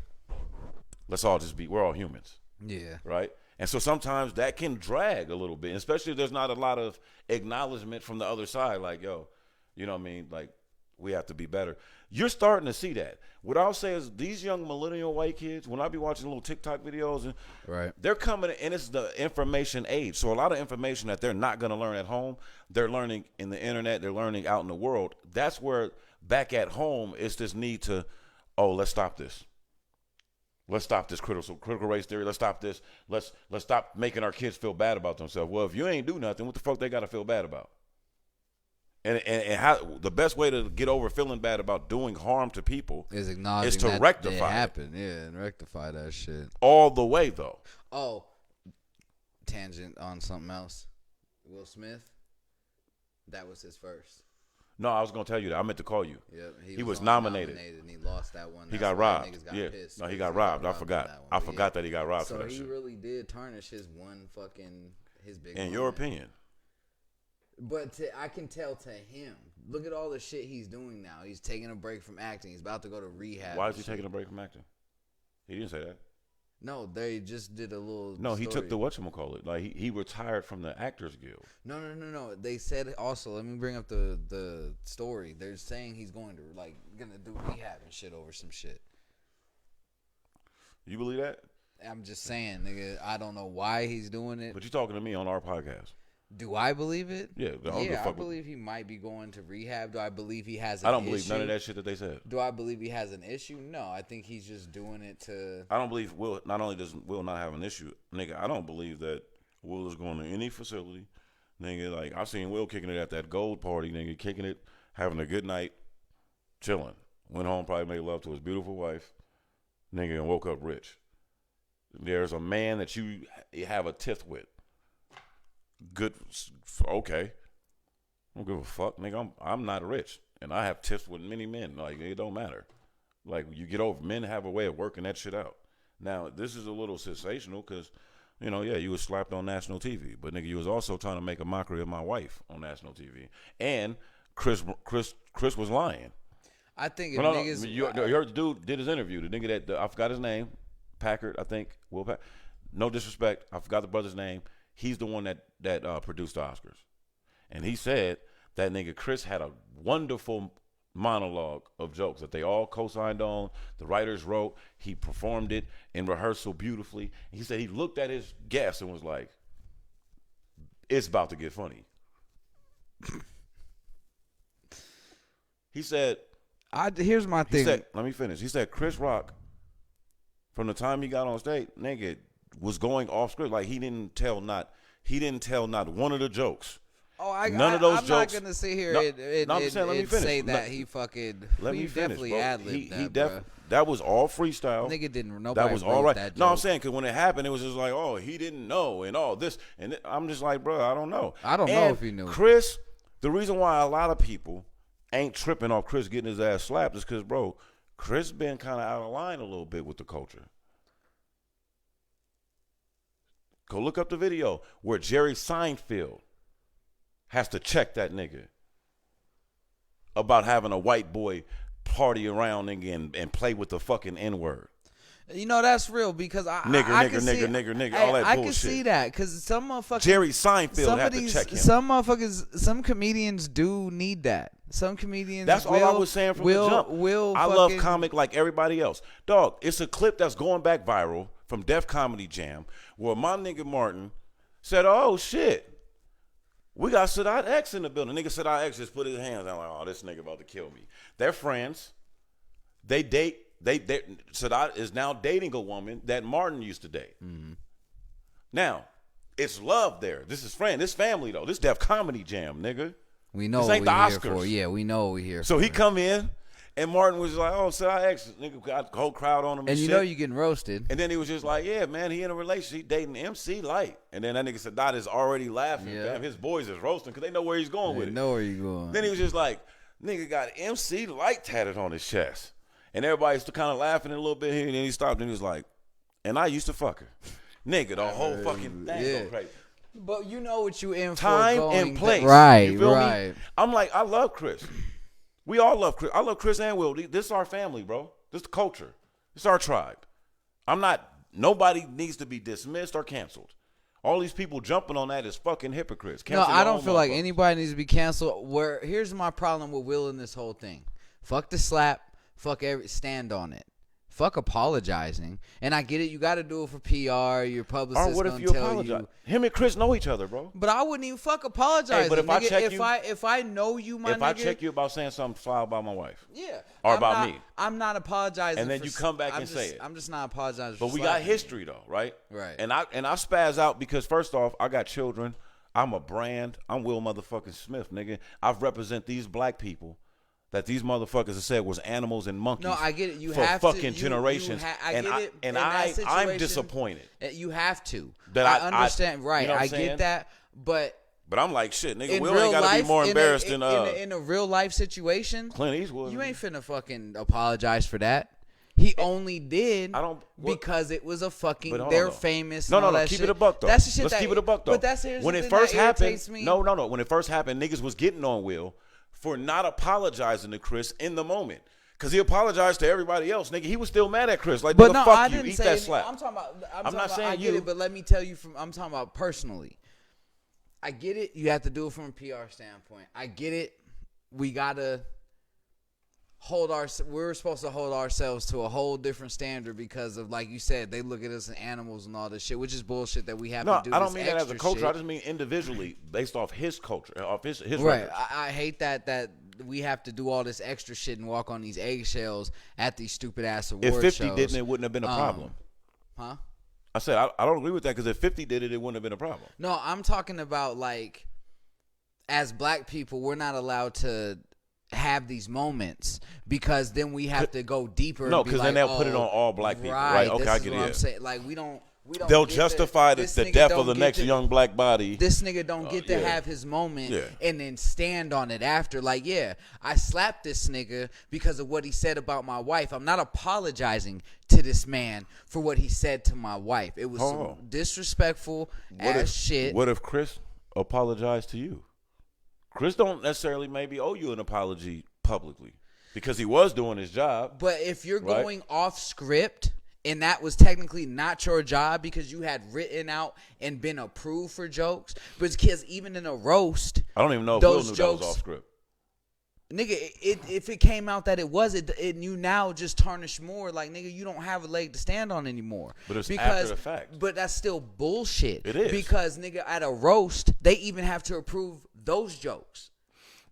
Let's all just be. We're all humans. Yeah. Right. And so sometimes that can drag a little bit, especially if there's not a lot of acknowledgement from the other side. Like, yo, you know what I mean? Like, we have to be better. You're starting to see that. What I'll say is these young millennial white kids, when I be watching little TikTok videos, and Right. they're coming in, and it's the information age. So a lot of information that they're not going to learn at home, they're learning in the internet, they're learning out in the world. That's where back at home it's this need to, oh, let's stop this. Let's stop this critical race theory. Let's stop this. Let's stop making our kids feel bad about themselves. Well, if you ain't do nothing, what the fuck they got to feel bad about? And how the best way to get over feeling bad about doing harm to people Is acknowledging is to that rectify it it. happened. Yeah, and rectify that shit. All the way, though. Oh, tangent on something else. Will Smith. That was his first. No, I was going to tell you that. I meant to call you. Yep, He was only nominated. and he lost that one. He That's got why robbed. niggas got Yeah. pissed, No, he 'cause got robbed. I on forgot. that one. I But forgot that he got robbed So for that he shit. really did tarnish his his big. In your moment. opinion. But I can tell to him, look at all the shit he's doing now. He's taking a break from acting. He's about to go to rehab. Why and is he shit. taking a break from acting? He didn't say that. No, they just did a little. No, he took story. the whatchamacallit. Like, he retired from the Actors Guild. No. They said also. Let me bring up the story. They're saying he's going to gonna do rehab and shit over some shit. You believe that? I'm just saying, nigga. I don't know why he's doing it. But you're talking to me on our podcast. Do I believe it? Yeah, I don't give a I fuck. believe he might be going to rehab. Do I believe he has? I don't believe none of that shit that they said. Do I believe he has an issue? No, I think he's just doing it to. I don't believe Will. Not only does Will not have an issue, nigga, I don't believe that Will is going to any facility, nigga. Like, I seen Will kicking it at that gold party, nigga, kicking it, having a good night, chilling. Went home, probably made love to his beautiful wife, nigga, and woke up rich. There's a man that you have a tiff with. Good, okay. I don't give a fuck, nigga. I'm not rich, and I have tiffs with many men. Like, it don't matter. Like, you get over. Men have a way of working that shit out. Now, this is a little sensational because, you know, yeah, you was slapped on national TV, but nigga, you was also trying to make a mockery of my wife on national TV, and Chris was lying. I think if No, niggas. you heard the dude did his interview. The nigga that I forgot his name, Packard, I think. Will Packard. No disrespect, I forgot the brother's name. He's the one that produced the Oscars, and he said that nigga Chris had a wonderful monologue of jokes that they all co-signed on. The writers wrote. He performed it in rehearsal beautifully. He said he looked at his guests and was like, "It's about to get funny." He said. Here's my thing. He said, let me finish. He said Chris Rock, from the time he got on stage, nigga, was going off script. Like, he didn't tell not one of the jokes. None of those I'm jokes. not gonna sit here No, and I'm saying, let me finish. say that he fucking. Let me finish, definitely bro. ad-libbed that, That was all freestyle. Nigga didn't. Nobody That was wrote all right. That No, I'm joke. saying, because when it happened, it was just like, oh, he didn't know and all this. And I'm just like, bro, I don't know. I don't know if he knew. Chris, the reason why a lot of people ain't tripping off Chris getting his ass slapped is because, bro, Chris been kind of out of line a little bit with the culture. Go look up the video where Jerry Seinfeld has to check that nigga about having a white boy party around nigga and play with the fucking N-word. You know, that's real because I Nigger, I nigger, can see, nigger, nigger, hey, all that I bullshit. can see that because some motherfuckers. Jerry Seinfeld some had of these, to check him. Some motherfuckers, some comedians do need that. Some comedians. That's all I was saying from the jump. I love comic like everybody else. Dog, it's a clip that's going back viral from Def Comedy Jam where my nigga Martin said, oh, shit, we got Sadat X in the building. Nigga Sadat X just put his hands out like, oh, this nigga about to kill me. They're friends. They date. Sadat is now dating a woman that Martin used to date. Mm-hmm. Now, it's love there. This is this family, though. This Def Comedy Jam, nigga. We know this what ain't the we're here Oscars. for. Yeah, we know what we're here So for. he come in, and Martin was like, oh, Sadat X. Nigga got the whole crowd on him and you shit. know you're getting roasted. And then he was just like, yeah, man, he in a relationship. He dating MC Light. And then that nigga Sadat is already laughing. Yeah. Fam. His boys is roasting because they know where he's going with They it. know where you're going. Then he was just like, nigga got MC Light tatted on his chest. And everybody's kind of laughing a little bit here. And then he stopped and he was like, and I used to fuck her. Nigga, the whole fucking thing Yeah. go crazy. But you know what you in for. Time going and place. Right, You feel right. me? I'm like, I love Chris. We all love Chris. I love Chris and Will. This is our family, bro. This is the culture. This is our tribe. Nobody needs to be dismissed or canceled. All these people jumping on that is fucking hypocrites. No, I don't feel like anybody needs to be canceled. Here's my problem with Will in this whole thing. Fuck the slap. Fuck stand on it. Fuck apologizing. And I get it. You got to do it for PR. Your publicist Or what if gonna you tell apologize? you. Him and Chris know each other, bro. But I wouldn't even fuck apologize. Hey, but if I check you, if I know you, my if nigga, I check you about saying something foul about my wife, yeah, or about me, I'm not apologizing. and then for, you come back I'm and just, say it. I'm just not apologizing. But for we got slapping history though, right? Right. And I spaz out because first off, I got children. I'm a brand. I'm Will motherfucking Smith, nigga. I represent these black people that these motherfuckers have said was animals and monkeys. No, I get it. You for have fucking to, generations. I get it. And situation, I'm disappointed. You have to. That I understand. Right. You know what I I'm saying? get that. But I'm like, shit, nigga, in Will real ain't got to life, be more embarrassed than in a real life situation, Clint Eastwood. you ain't finna fucking apologize for that. He only did because it was a fucking. They're famous. No, that keep shit. it a buck though. That's the shit. Let's keep it a buck though. But that's when it first happened. No. When it first happened, niggas was getting on Will for not apologizing to Chris in the moment. Cause he apologized to everybody else, nigga. He was still mad at Chris. Like, but nigga, no, fuck I you. didn't Eat say that slap. I'm talking about. I'm not saying I you. get it, but let me tell you I'm talking about personally. I get it. You have to do it from a PR standpoint. I get it. We gotta we're supposed to hold ourselves to a whole different standard because of, like you said, they look at us as animals and all this shit, which is bullshit that we have to do. No, I don't mean that as a culture. Shit. I just mean individually, based off his culture, off his right. records. I hate that we have to do all this extra shit and walk on these eggshells at these stupid ass award shows. If 50 didn't, it wouldn't have been a problem. Huh? I said I don't agree with that because if 50 did it, it wouldn't have been a problem. No, I'm talking about, like, as black people, we're not allowed to have these moments because then we have to go deeper. No, because then they'll put it on all black people. Right? Okay, I get it. I'm saying. Like, we don't. They'll justify the death of the next young black body. This nigga don't get to have his moment and then stand on it after. Like, yeah, I slapped this nigga because of what he said about my wife. I'm not apologizing to this man for what he said to my wife. It was some disrespectful shit. What if Chris apologized to you? Chris don't necessarily maybe owe you an apology publicly because he was doing his job. But if you're going off script and that was technically not your job because you had written out and been approved for jokes, because even in a roast, I don't even know if those Will knew jokes, that was off script. Nigga, if it came out that it was, it you now just tarnish more. Like, nigga, you don't have a leg to stand on anymore. But it's after the fact. But that's still bullshit. It is. Because, nigga, at a roast, they even have to approve those jokes.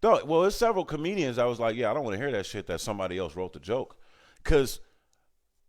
No, well, there's several comedians I was like, yeah, I don't want to hear that shit that somebody else wrote the joke. Because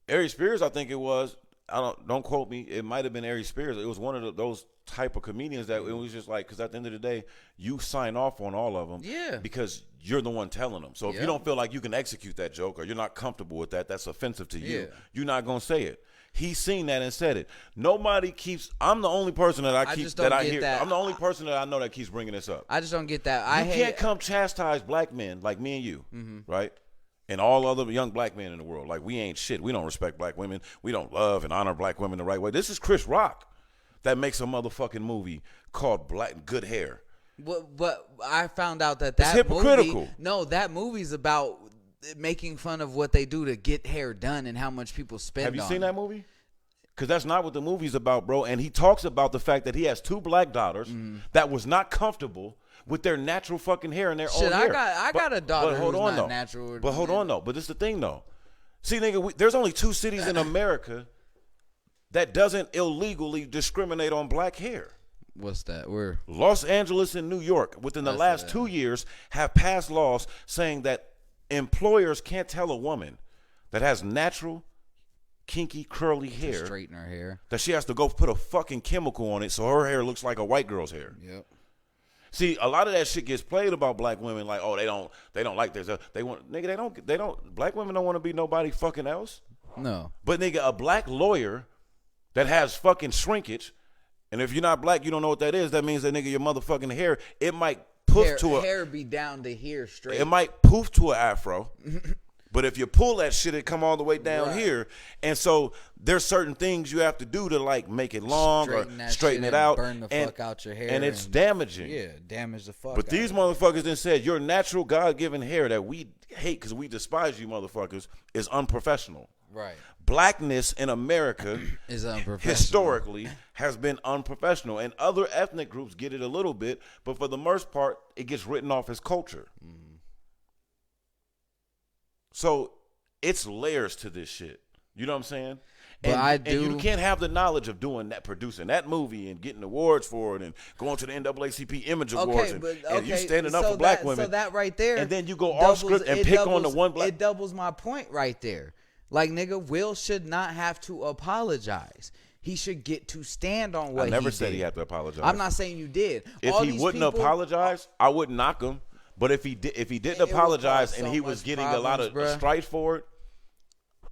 Ari Spears, I think it was, don't quote me, it might have been Ari Spears. It was one of those type of comedians that it was just like, because at the end of the day, you sign off on all of them because you're the one telling them. So if you don't feel like you can execute that joke or you're not comfortable with that, that's offensive to you, you're not going to say it. He's seen that and said it. Nobody keeps. I'm the only person that I hear. I'm the only person that I know that keeps bringing this up. I just don't get that. You can't come chastise black men like me and you, right? And all other young black men in the world. Like, we ain't shit. We don't respect black women. We don't love and honor black women the right way. This is Chris Rock that makes a motherfucking movie called Black Good Hair. But I found out that it's hypocritical. That movie's about making fun of what they do to get hair done and how much people spend on it. Have you seen that movie? Because that's not what the movie's about, bro. And he talks about the fact that he has 2 black daughters that was not comfortable with their natural fucking hair and their own hair. I got a daughter who's not natural. But hold on, though. But this is the thing, though. See, nigga, there's only 2 cities in America that doesn't illegally discriminate on black hair. What's that? Where? Los Angeles and New York, within the last 2 years, have passed laws saying that employers can't tell a woman that has natural, kinky, curly hair, straighten her hair, that she has to go put a fucking chemical on it so her hair looks like a white girl's hair. Yep. See, a lot of that shit gets played about black women, like, oh, they don't like this. They want, nigga, they don't. Black women don't want to be nobody fucking else. No. But nigga, a black lawyer that has fucking shrinkage, and if you're not black, you don't know what that is. That means that nigga, your motherfucking hair, it might poof to a hair be down to here straight. It might poof to an afro. But if you pull that shit, it come all the way down Right. here. And so there's certain things you have to do to like make it long Straighten or that straighten shit it and out. burn the fuck out your hair And it's and- damaging. Yeah, damage the fuck. But out these of motherfuckers then said your natural God-given hair that we hate because we despise you motherfuckers is unprofessional. it. Right. Blackness in America Is unprofessional. historically has been unprofessional, and other ethnic groups get it a little bit, but for the most part, it gets written off as culture. So it's layers to this shit. You know what I'm saying? But And you can't have the knowledge of doing that, producing that movie and getting awards for it and going to the NAACP Image Awards and you standing up for black women. So that right there. And then you go off script and pick on the one black. It doubles my point right there. Like, nigga, Will should not have to apologize. He should get to stand on what he did. I never said he had to apologize. I'm not saying you did. If All he these wouldn't people- apologize, I wouldn't knock him. But if he didn't It would apologize cause and so he was much getting a lot of problems, bruh. strife for it,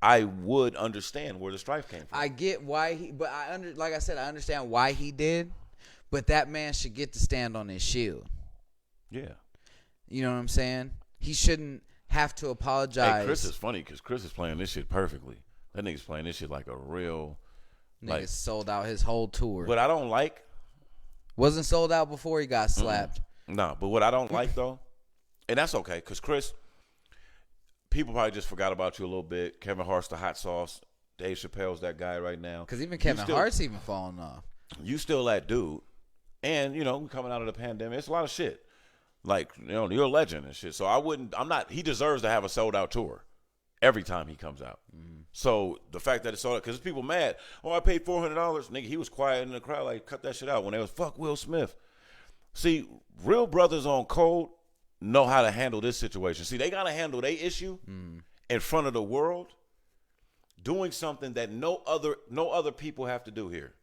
I would understand where the strife came from. I get why like I said, I understand why he did, but that man should get to stand on his shield. Yeah. You know what I'm saying? He shouldn't have to apologize. Hey, Chris is funny because Chris is playing this shit perfectly. That nigga's playing this shit like a real. Nigga sold out his whole tour. What I don't like. Wasn't sold out before he got slapped. No, but what I don't like though, and that's okay, because Chris, people probably just forgot about you a little bit. Kevin Hart's the hot sauce. Dave Chappelle's that guy right now. Because even Kevin Hart's even falling off. You still that dude. And, you know, coming out of the pandemic, it's a lot of shit. Like, you know, you're a legend and shit. So he deserves to have a sold out tour every time he comes out. Mm-hmm. So the fact that it's sold out, because people mad, oh, I paid $400. Nigga, he was quiet in the crowd, like, cut that shit out when they was, fuck Will Smith. See, real brothers on code know how to handle this situation. See, they got to handle their issue in front of the world, doing something that no other people have to do here.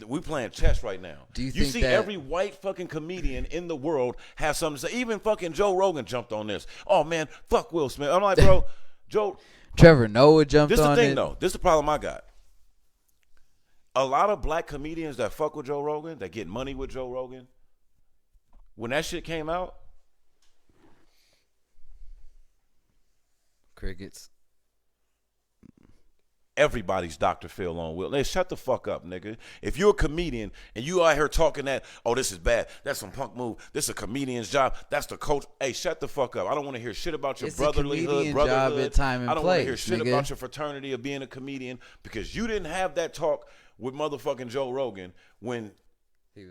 We playing chess right now. Do you You think see that every white fucking comedian in the world has something to say. Even fucking Joe Rogan jumped on this. Oh, man, fuck Will Smith. I'm like, bro, Joe. Trevor Noah jumped This is on the thing, it. though. This is the problem I got. A lot of black comedians that fuck with Joe Rogan, that get money with Joe Rogan, when that shit came out, Crickets. everybody's Dr. Phil on Will. Hey, shut the fuck up, nigga. If you're a comedian and you out here talking that, oh, this is bad, that's some punk move, this is a comedian's job, that's the coach. Hey, shut the fuck up. I don't want to hear shit about your It's a brotherlyhood, comedian brotherhood. job at time and I don't want to place, hear shit nigga. about your fraternity of being a comedian because you didn't have that talk with motherfucking Joe Rogan when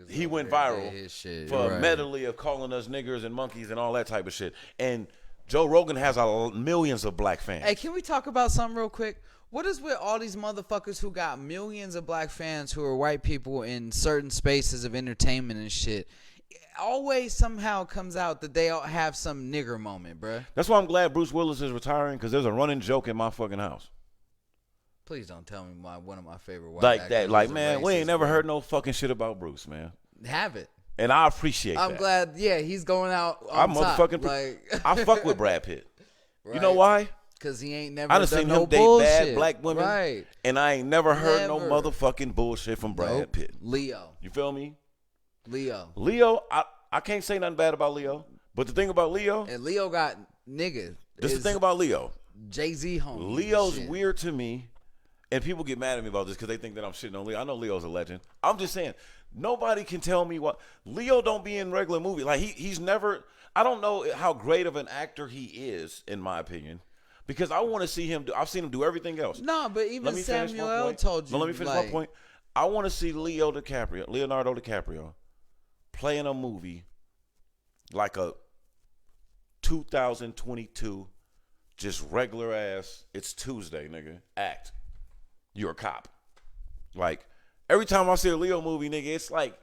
he went viral for a medley of calling us niggers and monkeys and all that type of shit. And Joe Rogan has millions of black fans. Hey, can we talk about something real quick? What is with all these motherfuckers who got millions of black fans who are white people in certain spaces of entertainment and shit? It always somehow comes out that they all have some nigger moment, bruh. That's why I'm glad Bruce Willis is retiring, because there's a running joke in my fucking house. Please don't tell me one of my favorite white Like actors that. Like, is a man, we ain't racist, never bruh. heard no fucking shit about Bruce, man. Have it. And I appreciate that. I'm glad. Yeah, he's going out I on top. motherfucking Like, I fuck with Brad Pitt. You know Right. why? Because he ain't never I done done seen no him date bullshit. bad black women, Right. and I ain't never heard no Never. motherfucking bullshit from Brad Nope. Pitt. Leo. You feel me? Leo. Leo, I can't say nothing bad about Leo, but the thing about Leo, And Leo got nigga. this is the thing about Leo. Jay-Z home. Leo's weird to me, and people get mad at me about this because they think that I'm shitting on Leo. I know Leo's a legend. I'm just saying, nobody can tell me what Leo don't be in regular movies. Like he's never. I don't know how great of an actor he is, in my opinion, because I want to see him do. I've seen him do everything else. No, but even Let me finish my Samuel point. told you. No, let me finish my point. I want to see Leonardo DiCaprio, play in a movie like a 2022, just regular ass. It's Tuesday, nigga. Act. You're a cop. Like every time I see a Leo movie, nigga, it's like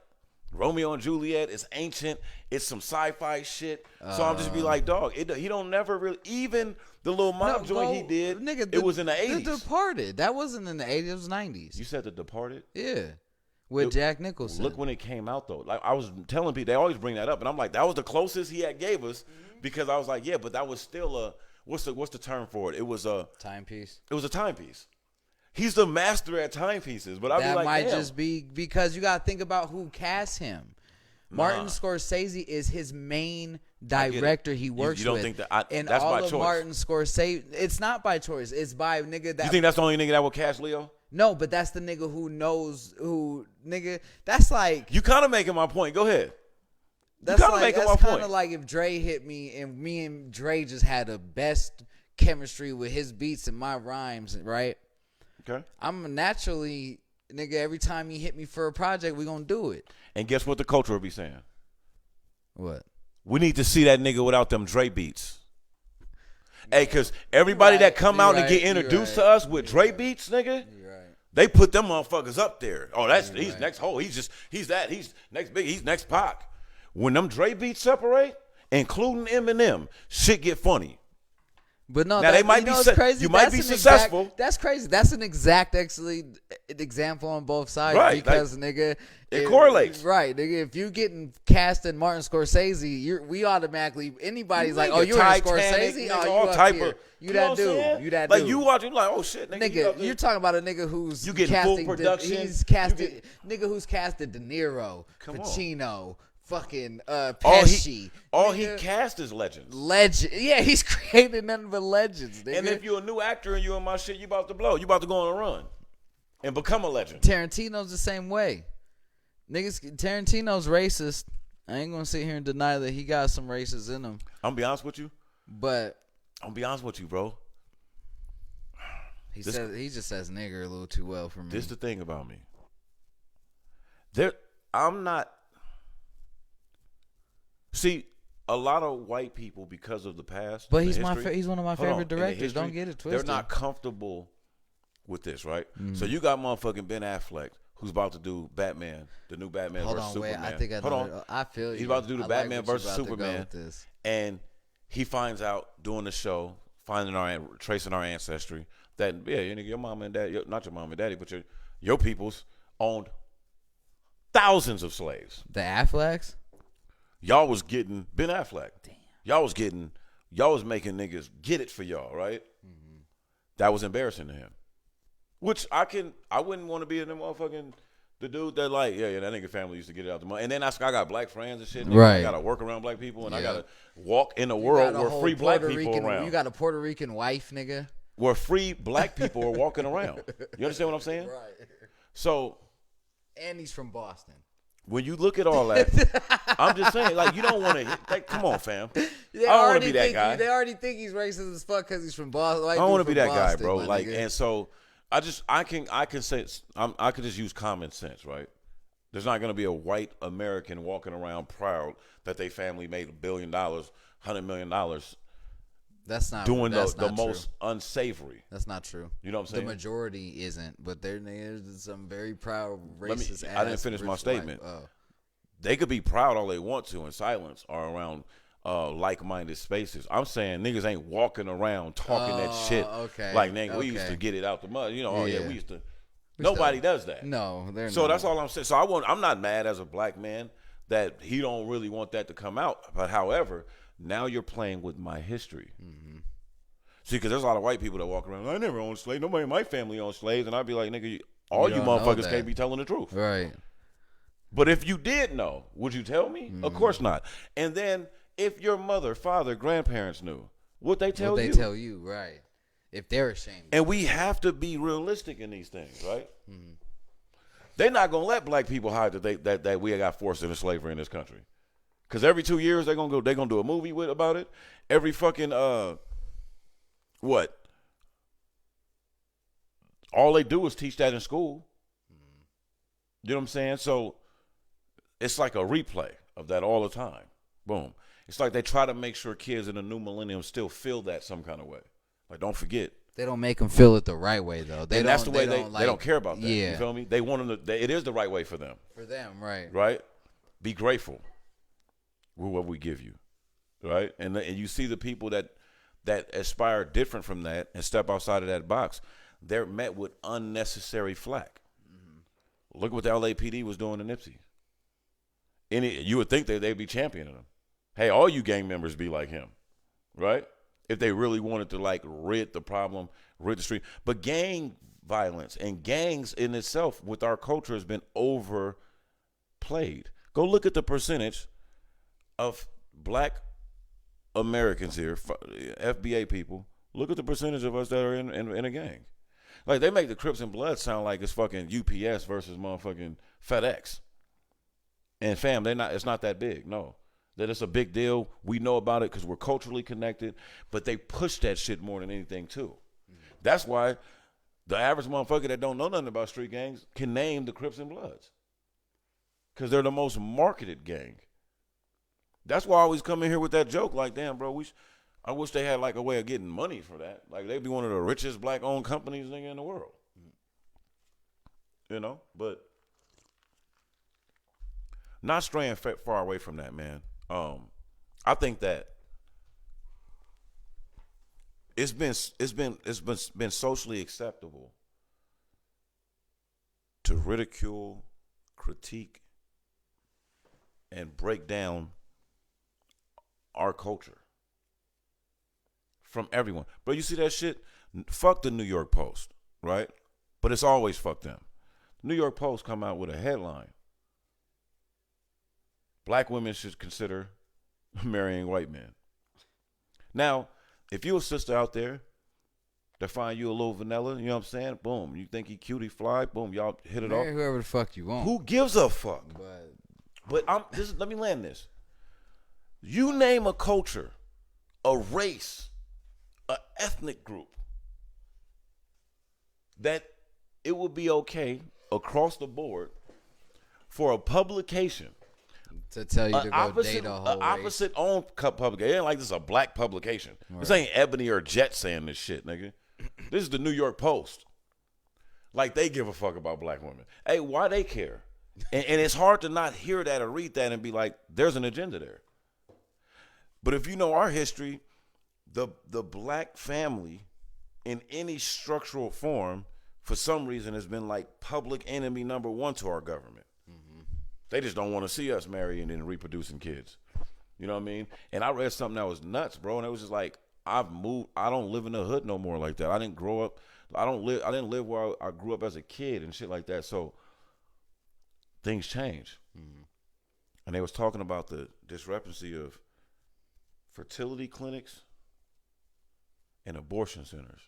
Romeo and Juliet. It's ancient. It's some sci-fi shit. So I'm just be like, dog. He don't never really. Even the little mob joint he did, nigga, it was in the The 80s. Departed. That wasn't in the 80s. It was 90s. You said The Departed? Yeah. With Jack Nicholson. Look when it came out though. Like I was telling people, they always bring that up, and I'm like, that was the closest he had gave us, because I was like, yeah, but that was still a what's the term for it? It was a timepiece. It was a timepiece. He's the master at timepieces, but I'd be That like, might damn. just be because you got to think about who cast him. Martin Scorsese is his main director he works with. You don't think that? And that's all by of choice. Martin Scorsese, it's not by choice. It's by nigga that. You think that's the only nigga that will cast Leo? No, but that's the nigga who knows who nigga. That's like You kind of making my point. Go ahead. that's kinda like making that's my kind point. of like if Dre hit me and me and Dre just had the best chemistry with his beats and my rhymes, right? Okay. I'm naturally nigga. Every time he hit me for a project, we gonna do it. And guess what the culture will be saying? What? We need to see that nigga without them Dre beats. Hey, because everybody that come out and get introduced to us with Dre beats, nigga, they put them motherfuckers up there. Oh, he's next hole. He's next big. He's next Pac. When them Dre beats separate, including Eminem, shit get funny. But no, Now, they might be crazy. you might be successful. That's crazy. That's an exact actually example on both sides, Right, because nigga, it correlates. Right, nigga. If you getting cast in Martin Scorsese, we automatically anybody's like, oh, you in Titanic, Scorsese? nigga, Oh, you all up type here. of You that know what I'm dude. saying? You that like dude. you watching like, oh shit, nigga. Nigga, you're talking about a nigga who's You getting full casting production. He's casted nigga who's casted De Niro, Come on. Pacino, fucking all Pesci. he cast is legends. Legend. Yeah, he's created nothing but legends, nigga. And if you're a new actor and you in my shit, you about to blow. You about to go on a run and become a legend. Tarantino's the same way. Niggas, Tarantino's racist. I ain't gonna sit here and deny that he got some races in him. I'm gonna be honest with you. But Bro. he just says nigger a little too well for me. This the thing about me. I'm not. See, a lot of white people, because of the past, but the he's history, he's one of my hold on, favorite in the directors. history, Don't get it twisted. They're not comfortable with this, right? So you got motherfucking Ben Affleck, who's about to do Batman, the new Batman Hold versus on, wait. Superman. I think I Hold know. on. I feel you. He's about to do the I Batman like what you versus about to go Superman, with this. and he finds out doing the show, tracing our ancestry, that your mama and dad, not your mom and daddy, but your peoples owned thousands of slaves. The Afflecks. Y'all was getting Ben Affleck. Damn. Y'all was making niggas get it for y'all, right? Mm-hmm. That was embarrassing to him. Which I wouldn't want to be in the motherfucking the dude that like, that nigga family used to get it out the money. And then I got black friends and shit. Right. I gotta work around black people and I gotta walk in a world where free black people around. You got a Puerto Rican wife, nigga. Where free black people are walking around. You understand what I'm saying? Right. So, And he's from Boston. when you look at all that, I'm just saying, like, you don't want to. Like, come on, fam. I don't want to be that guy. They already think he's racist as fuck because he's from Boston. I don't want to be that guy, bro. My Like, nigga. and so I can say I could just use common sense, right? There's not gonna be a white American walking around proud that they family made $1 billion, $100 million, that's not doing that's the not most true. unsavory. That's not true. You know what I'm saying? The majority isn't, but there's some very proud racist. I didn't finish my statement. They could be proud all they want to in silence or around like-minded spaces. I'm saying niggas ain't walking around talking that shit. Okay. Like, nigga, we used to get it out the mud. You know, Yeah. we used to. Nobody does that. No, they're not. So that's all I'm saying. So I'm not mad as a black man that he don't really want that to come out. But however, now you're playing with my history. Mm-hmm. See, because there's a lot of white people that walk around. I never owned slaves. Nobody in my family owned slaves. And I'd be like, nigga, all you don't know motherfuckers that. can't be telling the truth. Right. But if you did know, would you tell me? Of course not. And then if your mother, father, grandparents knew, would they tell you? What they tell you, right? If they're ashamed. And we have to be realistic in these things, right? Mm-hmm. They're not gonna let black people hide that we got forced into slavery in this country, because every 2 years they're gonna do a movie about it. Every fucking what? All they do is teach that in school. Mm-hmm. You know what I'm saying? So it's like a replay of that all the time. Boom. It's like they try to make sure kids in the new millennium still feel that some kind of way. Like, don't forget. They don't make them feel it the right way, though. And that's the way they don't care about that. Yeah. You feel me? They want them to. It is the right way for them. For them, right? Right. Be grateful with what we give you, right? And you see the people that aspire different from that and step outside of that box, they're met with unnecessary flack. Mm-hmm. Look what the LAPD was doing to Nipsey. You would think that they'd be championing him. Hey, all you gang members be like him, right? If they really wanted to, like, rid the street. But gang violence and gangs in itself with our culture has been overplayed. Go look at the percentage of black Americans here, FBA people, look at the percentage of us that are in a gang. Like, they make the Crips and Bloods sound like it's fucking UPS versus motherfucking FedEx. And fam, it's not that big. No. That it's a big deal. We know about it because we're culturally connected, but they push that shit more than anything too. That's why the average motherfucker that don't know nothing about street gangs can name the Crips and Bloods. Because they're the most marketed gang. That's why I always come in here with that joke like, damn, bro, I wish they had like a way of getting money for that. Like, they'd be one of the richest black-owned companies, nigga, in the world. You know? But not straying far away from that, man. I think that it's been socially acceptable to ridicule, critique, and break down our culture from everyone. But you see that shit? Fuck the New York Post, right? But it's always fuck them. New York Post come out with a headline: black women should consider marrying white men. Now, if you a sister out there that find you a little vanilla, you know what I'm saying? Boom. You think he cute, he fly, boom, y'all hit it off. Marry whoever the fuck you want. Who gives a fuck? But Let me land this. You name a culture, a race, an ethnic group that it would be okay across the board for a publication to tell you to go date a whole race. Opposite owned publication. It ain't like this is a black publication. Right. This ain't Ebony or Jet saying this shit, nigga. This is the New York Post. Like, they give a fuck about black women. Hey, why they care? And it's hard to not hear that or read that and be like, there's an agenda there. But if you know our history, the black family in any structural form, for some reason, has been like public enemy number one to our government. They just don't want to see us marrying and reproducing kids. You know what I mean? And I read something that was nuts, bro. And it was just like, I've moved. I don't live in the hood no more like that. I didn't grow up. I didn't live where I grew up as a kid and shit like that. So things change. And they was talking about the discrepancy of fertility clinics and abortion centers.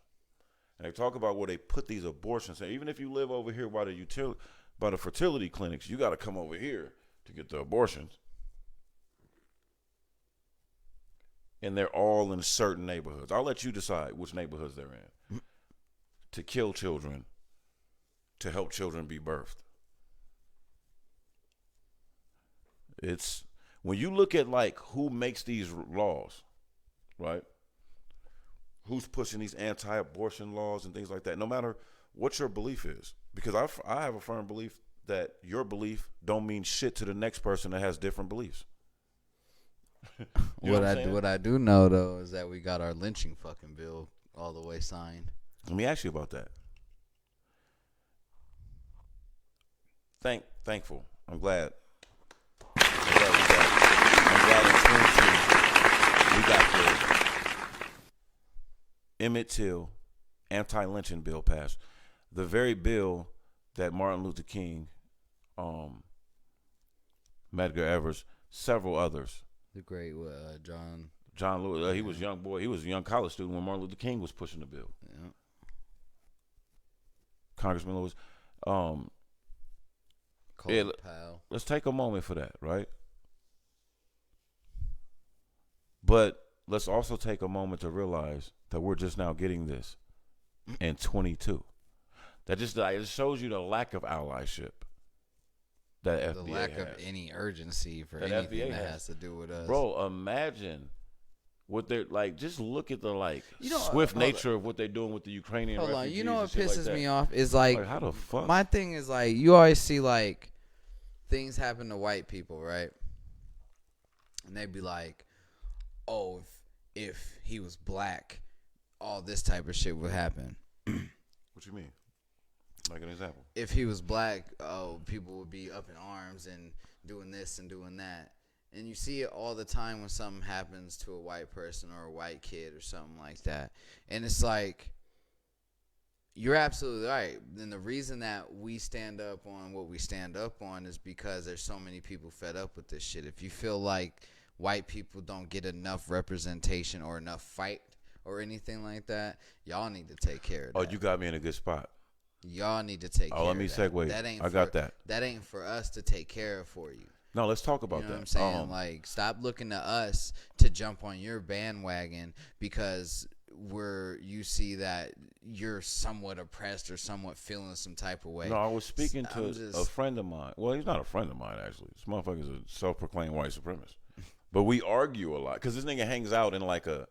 And they talk about where they put these abortion centers. Even if you live over here by the fertility clinics, you got to come over here to get the abortions. And they're all in certain neighborhoods. I'll let you decide which neighborhoods they're in. To kill children, to help children be birthed. It's, when you look at like who makes these laws, right? Who's pushing these anti-abortion laws and things like that, no matter what your belief is. Because I have a firm belief that your belief don't mean shit to the next person that has different beliefs. What I do know though is that we got our lynching fucking bill all the way signed. Let me ask you about that. Thankful. I'm glad in 22 we got the Emmett Till anti-lynching bill passed. The very bill that Martin Luther King, Medgar Evers, several others. The great John Lewis. He was a young boy. He was a young college student when Martin Luther King was pushing the bill. Yeah. Congressman Lewis. Let's take a moment for that, right? But let's also take a moment to realize that we're just now getting this in 22. That just it shows you the lack of allyship that the FBA lack has. Of any urgency for that anything FBA that has. has to do with us. Bro, imagine what they're like. Just look at the swift hold nature of what they're doing with the Ukrainian Hold refugees. on, you know what and shit pisses like me that. off is like How the fuck? my thing is like you always see like things happen to white people, right? And they be like, "Oh, if he was black, all this type of shit would happen." What you mean? Like an example. If he was black, people would be up in arms and doing this and doing that. And you see it all the time when something happens to a white person or a white kid or something like that. And it's like, you're absolutely right. And the reason that we stand up on what we stand up on is because there's so many people fed up with this shit. If you feel like white people don't get enough representation or enough fight or anything like that, y'all need to take care of that. Oh, you got me in a good spot. Y'all need to take care of that. Let me segue. That ain't I got that. That ain't for us to take care of for you. No, let's talk about You know that. what I'm saying? Like, stop looking to us to jump on your bandwagon because you see that you're somewhat oppressed or somewhat feeling some type of way. No, I was speaking to a friend of mine. Well, he's not a friend of mine, actually. This motherfucker's a self-proclaimed white supremacist. But we argue a lot because this nigga hangs out in like a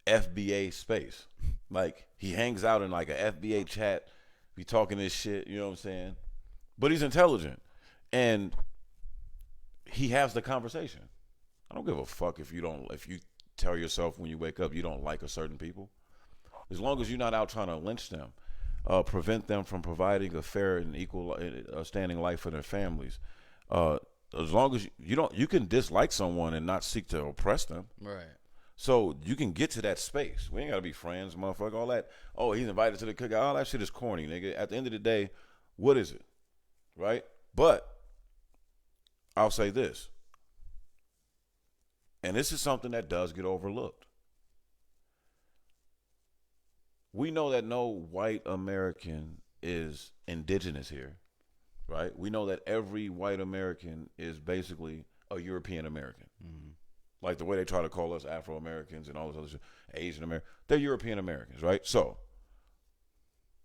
FBA space. Like, he hangs out in like a FBA chat. Be talking this shit, you know what I'm saying? But he's intelligent. And he has the conversation. I don't give a fuck if you tell yourself when you wake up you don't like a certain people. As long as you're not out trying to lynch them, prevent them from providing a fair and equal standing life for their families. As long as you can dislike someone and not seek to oppress them. Right. So you can get to that space. We ain't gotta be friends, motherfucker. All that. Oh, he's invited to the cookout. All that shit is corny, nigga. At the end of the day, what is it, right? But I'll say this, and this is something that does get overlooked. We know that no white American is indigenous here, right? We know that every white American is basically a European American. Mm-hmm. Like the way they try to call us Afro-Americans and all this other shit, Asian Americans, they're European Americans, right? So,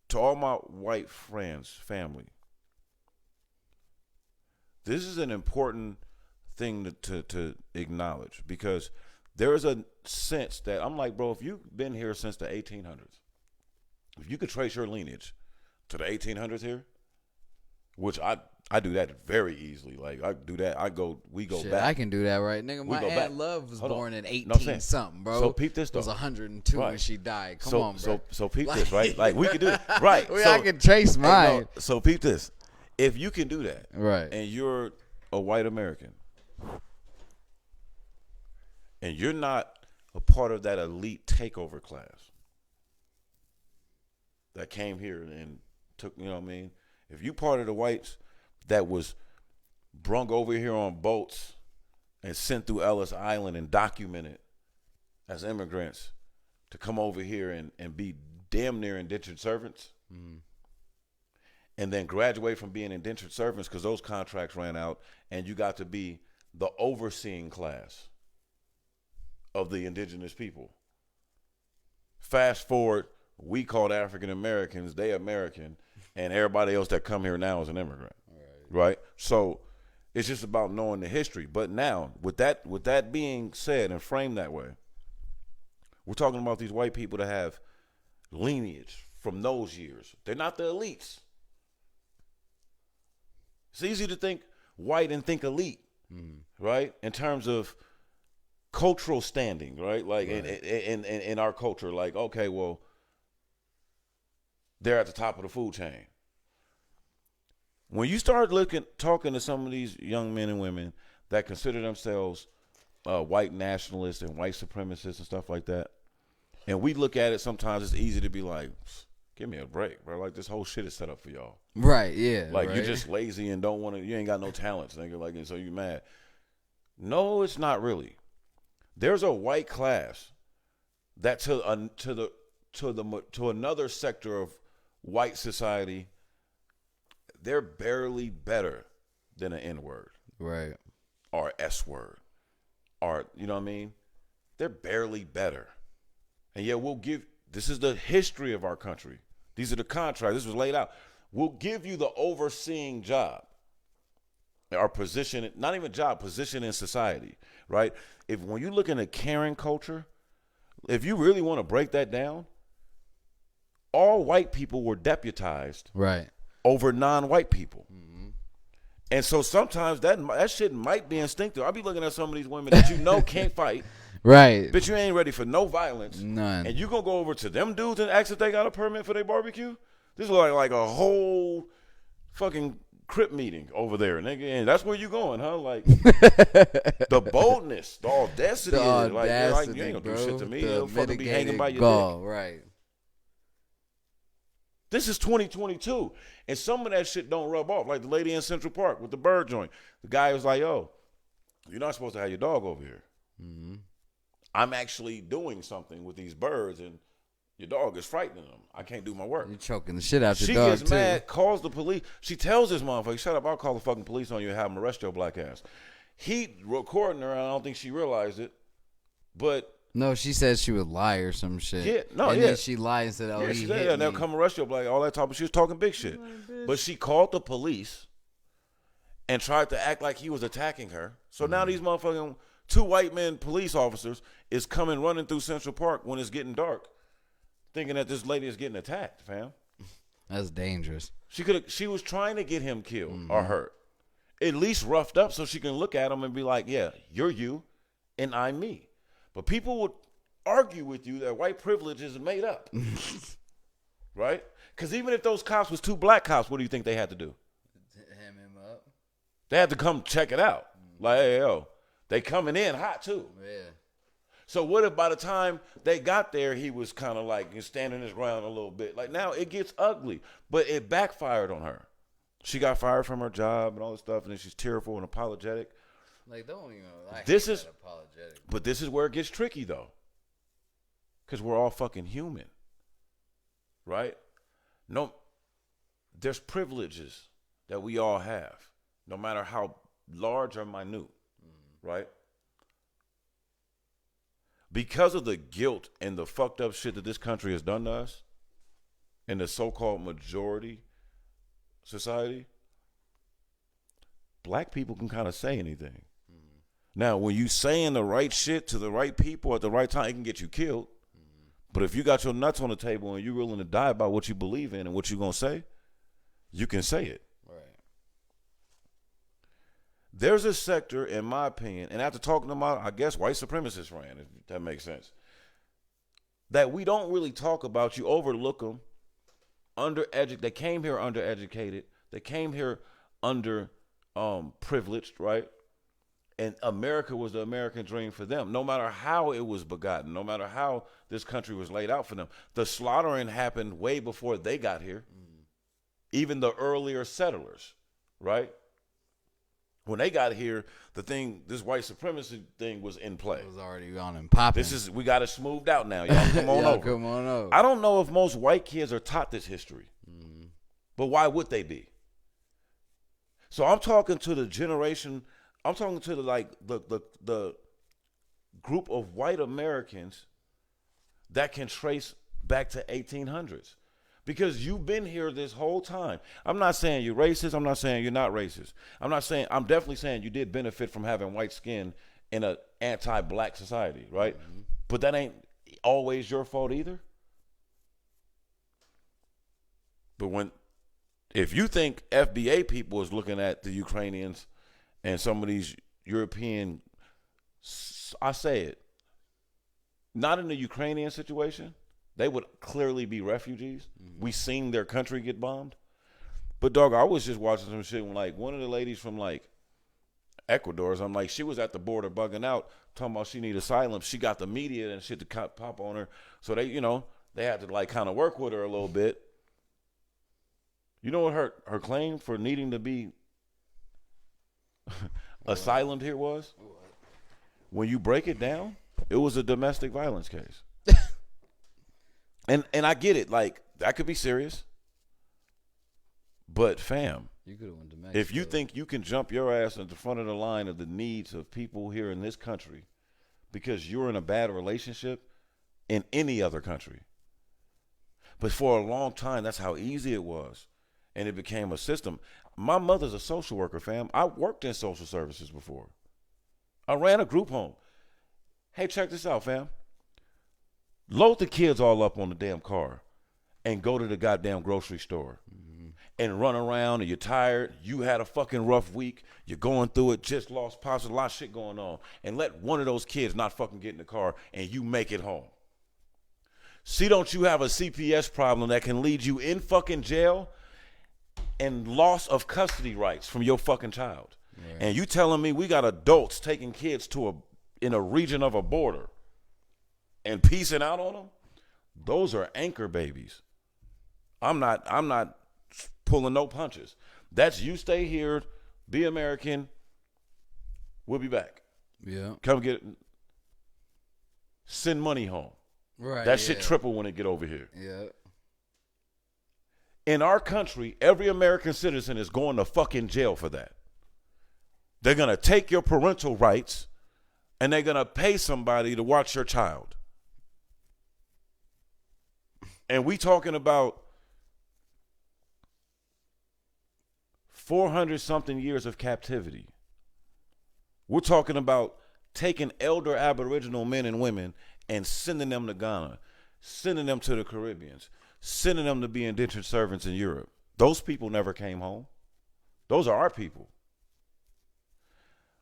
to all my white friends, family, this is an important thing to acknowledge because there is a sense that I'm like, bro, if you've been here since the 1800s, if you could trace your lineage to the 1800s here, which I do that very easily. Like I do that. We go back. I can do that, right, nigga. My Aunt back. Love was born in 18-something, bro. So peep this though. Was 102 when she died. Come on, bro. So peep this, right? Like we could do it, right? I can trace mine. So peep this. If you can do that, right, and you're a white American, and you're not a part of that elite takeover class that came here and took, you know what I mean? If you part of the whites that was brung over here on boats and sent through Ellis Island and documented as immigrants to come over here and be damn near indentured servants, and then graduate from being indentured servants because those contracts ran out and you got to be the overseeing class of the indigenous people. Fast forward, we called African Americans, they American, and everybody else that come here now is an immigrant, right? So it's just about knowing the history. But now, with that being said and framed that way, we're talking about these white people that have lineage from those years. They're not the elites. It's easy to think white and think elite, right? In terms of cultural standing, right? Like in our culture, like, okay, well, they're at the top of the food chain. When you start talking to some of these young men and women that consider themselves white nationalists and white supremacists and stuff like that, and we look at it, sometimes it's easy to be like, give me a break, bro. Like, this whole shit is set up for y'all. Right, yeah. Like, you're just lazy and don't want to, you ain't got no talents, nigga. Like, and so you mad. No, it's not really. There's a white class that to another sector of white society, they're barely better than an N-word. Right. Or S-word. Or, you know what I mean? They're barely better. And yet this is the history of our country. These are the contracts. This was laid out. We'll give you the overseeing job. Our position, not even job, position in society, right? When you look in a caring culture, if you really want to break that down, all white people were deputized over non-white people. Mm-hmm. And so sometimes that shit might be instinctive. I'll be looking at some of these women that you know can't fight. Right. But you ain't ready for no violence. None. And you gonna go over to them dudes and ask if they got a permit for their barbecue? This is like a whole fucking Crip meeting over there, nigga. And that's where you going, huh? Like, the boldness, the audacity. Like, you ain't gonna do shit to me. You'll fucking be hanging by your dick. Right. This is 2022. And some of that shit don't rub off. Like the lady in Central Park with the bird joint. The guy was like, yo, You're not supposed to have your dog over here. Mm-hmm. I'm actually doing something with these birds, and your dog is frightening them. I can't do my work. You're choking the shit out your She dog, gets too. mad, calls the police. She tells this motherfucker, shut up, I'll call the fucking police on you and have him arrest your black ass. He recording her, and I don't think she realized it, but... No, she said she would lie or some shit. Yeah, no, and yeah. then she lied and said, oh, Yeah, he she hit said, me. yeah, they'll come arrest your black, all that talk, but she was talking big shit. But she called the police and tried to act like he was attacking her. So now these motherfucking 2 white men police officers is coming running through Central Park when it's getting dark, thinking that this lady is getting attacked, fam. That's dangerous. She was trying to get him killed or hurt. At least roughed up so she can look at him and be like, yeah, you're you and I'm me. But people would argue with you that white privilege is made up. Right? Because even if those cops was 2 black cops, what do you think they had to do? Ham him up. They had to come check it out. Like, hey, yo, they coming in hot too. Yeah. So what if by the time they got there, he was kind of like standing his ground a little bit? Like now it gets ugly, but it backfired on her. She got fired from her job and all this stuff, and then she's tearful and apologetic. Like, don't even like This is- apologetic. But this is where it gets tricky though, because we're all fucking human, right? No, there's privileges that we all have, no matter how large or minute, right? Because of the guilt and the fucked up shit that this country has done to us, in the so-called majority society, black people can kind of say anything. Now, when you saying the right shit to the right people at the right time, it can get you killed. But if you got your nuts on the table and you're willing to die about what you believe in and what you're going to say, you can say it. Right. There's a sector, in my opinion, and after talking to my, I guess, white supremacists ran, if that makes sense, that we don't really talk about. You overlook them. They came here undereducated. They came here under privileged, right? And America was the American dream for them, no matter how it was begotten, no matter how this country was laid out for them. The slaughtering happened way before they got here, even the earlier settlers, right? When they got here, this white supremacy thing was in play. It was already on and popping. We got it smoothed out now. Y'all come on over. Come on over. I don't know if most white kids are taught this history, but why would they be? So I'm talking to the generation. I'm talking to the group of white Americans that can trace back to 1800s, because you've been here this whole time. I'm not saying you're racist. I'm not saying you're not racist. I'm definitely saying you did benefit from having white skin in an anti-black society, right? But that ain't always your fault either. But if you think FBA people is looking at the Ukrainians and some of these European, I say it, not in the Ukrainian situation. They would clearly be refugees. We seen their country get bombed. But dog, I was just watching some shit when like one of the ladies from like Ecuador, I'm like, she was at the border bugging out, talking about she need asylum. She got the media and shit to pop on her. So they had to like kind of work with her a little bit. You know what her claim for needing to be asylum here was? When you break it down, it was a domestic violence case. And I get it, like that could be serious. But fam, You could have went to Mexico. if you think you can jump your ass at the front of the line of the needs of people here in this country because you're in a bad relationship in any other country. But for a long time, that's how easy it was. And it became a system. My mother's a social worker, fam. I worked in social services before. I ran a group home. Hey, check this out, fam. Load the kids all up on the damn car and go to the goddamn grocery store and run around, and you're tired. You had a fucking rough week. You're going through it, just lost pops, a lot of shit going on. And let one of those kids not fucking get in the car and you make it home. See, don't you have a CPS problem that can lead you in fucking jail and loss of custody rights from your fucking child? Right. And you telling me we got adults taking kids in a region of a border and piecing out on them? Those are anchor babies. I'm not pulling no punches. That's you stay here, be American, We'll be back. Yeah. Come get it. Send money home. Right. That shit triple when it get over here. Yeah. In our country, every American citizen is going to fucking jail for that. They're going to take your parental rights and they're going to pay somebody to watch your child. And we talking about 400 something years of captivity. We're talking about taking elder Aboriginal men and women and sending them to Ghana, sending them to the Caribbeans, sending them to be indentured servants in Europe. Those people never came home. Those are our people.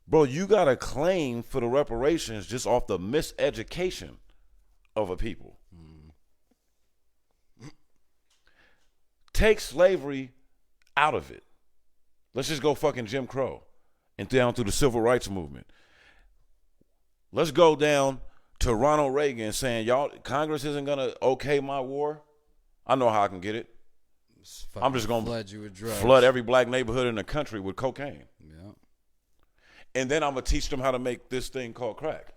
Bro, you got to claim for the reparations just off the miseducation of a people. Take slavery out of it. Let's just go fucking Jim Crow and down through the civil rights movement. Let's go down to Ronald Reagan saying, y'all, Congress isn't going to okay my war. I know how I can get it. I'm just going to flood every black neighborhood in the country with cocaine. Yeah. And then I'm going to teach them how to make this thing called crack.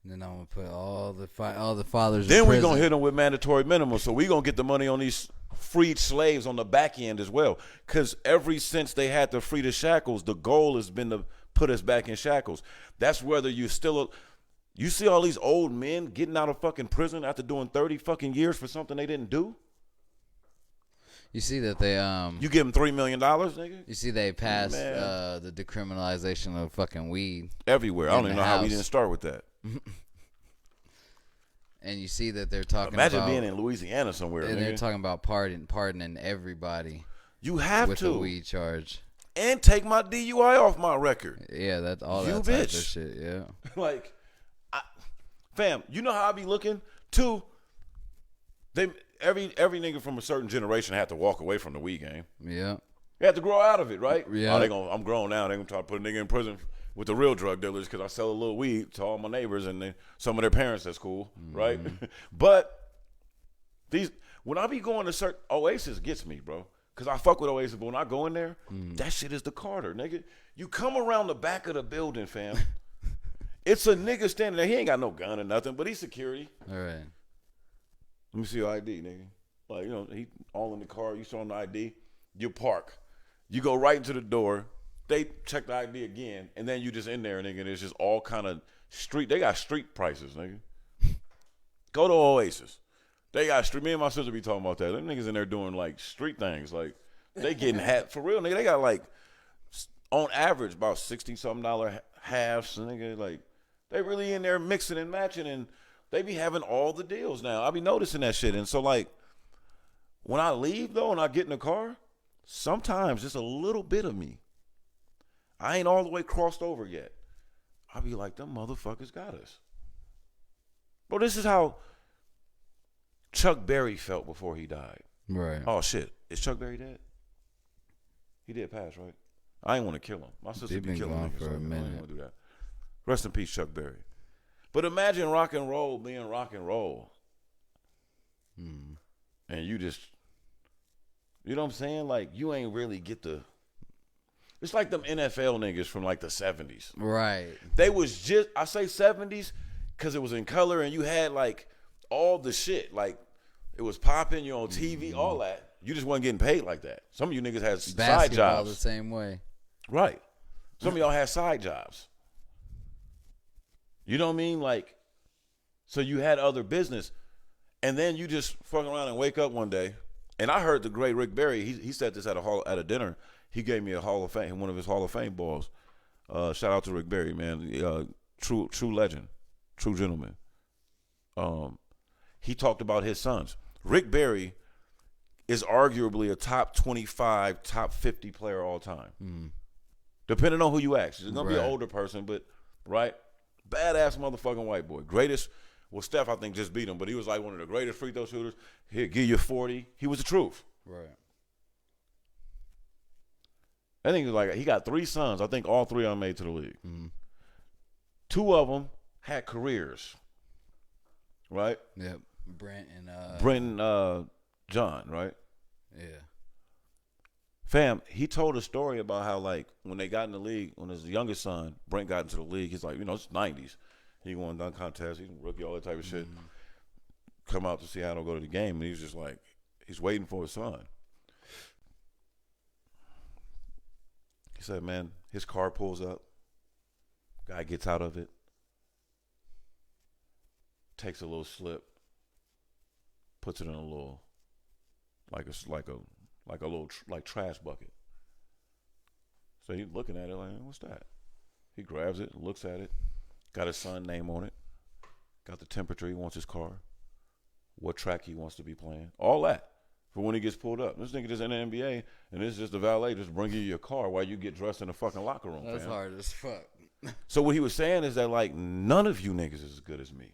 And then I'm going to put all the fathers Then in we're prison. going to hit them with mandatory minimum. So we're going to get the money on these freed slaves on the back end as well. Because ever since they had to free the shackles, the goal has been to put us back in shackles. That's whether you still... You see all these old men getting out of fucking prison after doing 30 fucking years for something they didn't do? You see that they You give them $3 million, nigga? You see they passed the decriminalization of fucking weed Everywhere. I don't even know how we didn't start with that. And you see that they're talking Imagine about... being in Louisiana somewhere, and nigga. they're talking about pardoning everybody. You have with to. With the weed charge. And take my DUI off my record. Yeah, that's all you that bitch. type of shit, yeah. Like... Fam, you know how I be looking? Too, every nigga from a certain generation had to walk away from the weed game. Yeah. They had to grow out of it, right? Yeah. Oh, I'm grown now. They're going to try to put a nigga in prison with the real drug dealers because I sell a little weed to all my neighbors and some of their parents. That's cool, right? But when I be going to certain... Oasis gets me, bro. Because I fuck with Oasis, but when I go in there, that shit is the Carter, nigga. You come around the back of the building, fam. It's a nigga standing there. He ain't got no gun or nothing, but he's security. All right. Let me see your ID, nigga. Like, you know, he all in the car. You show him the ID. You park. You go right into the door. They check the ID again, and then you just in there, nigga, and it's just all kind of street. They got street prices, nigga. Go to Oasis. They got street. Me and my sister be talking about that. Them niggas in there doing, like, street things. Like, they getting for real, nigga. They got, like, on average, about $60-something halves, nigga, like, they really in there mixing and matching, and they be having all the deals now. I be noticing that shit. And so, like, when I leave, though, and I get in the car, sometimes just a little bit of me. I ain't all the way crossed over yet. I be like, them motherfuckers got us. Bro, this is how Chuck Berry felt before he died. Right. Oh, shit. Is Chuck Berry dead? He did pass, right? I ain't want to kill him. My sister be killing niggas. For a I ain't minute. want to do that. Rest in peace, Chuck Berry. But imagine rock and roll being rock and roll. And you just, you know what I'm saying? Like, you ain't really get the, it's like them NFL niggas from like the 70s. Right. They was just, I say 70s because it was in color and you had like all the shit. Like, it was popping, you on TV, all that. You just wasn't getting paid like that. Some of you niggas had side Basketball jobs. the same way. Right. Some of y'all had side jobs. You know what I mean? Like, so you had other business, and then you just fuck around and wake up one day. And I heard the great Rick Barry. He said this at a dinner. He gave me a Hall of Fame, one of his Hall of Fame balls. Shout out to Rick Barry, man. True legend, true gentleman. He talked about his sons. Rick Barry is arguably a top 25, top 50 player all time. Depending on who you ask. It's gonna be an older person, but right. Badass motherfucking white boy. Greatest. Well, Steph, I think, just beat him, but he was like one of the greatest free throw shooters. He'll give you 40. He was the truth. Right. I think he got 3 sons. I think all 3 of them made to the league. 2 of them had careers. Right? Yep. Brent and John, right? Yeah. Fam, he told a story about how, like, when they got in the league, when his youngest son, Brent, got into the league, he's like, it's 90s. He won dunk contest, he's a rookie, all that type of shit. Come out to Seattle, go to the game, and he's just like, he's waiting for his son. He said, man, his car pulls up. Guy gets out of it. Takes a little slip. Puts it in a little, like a little trash bucket. So he's looking at it like, what's that? He grabs it, looks at it. Got his son's name on it. Got the temperature he wants his car. What track he wants to be playing. All that. For when he gets pulled up. This nigga just in the NBA, and it's just the valet just bringing you your car while you get dressed in the fucking locker room. That's fam. hard as fuck. So what he was saying is that, like, none of you niggas is as good as me.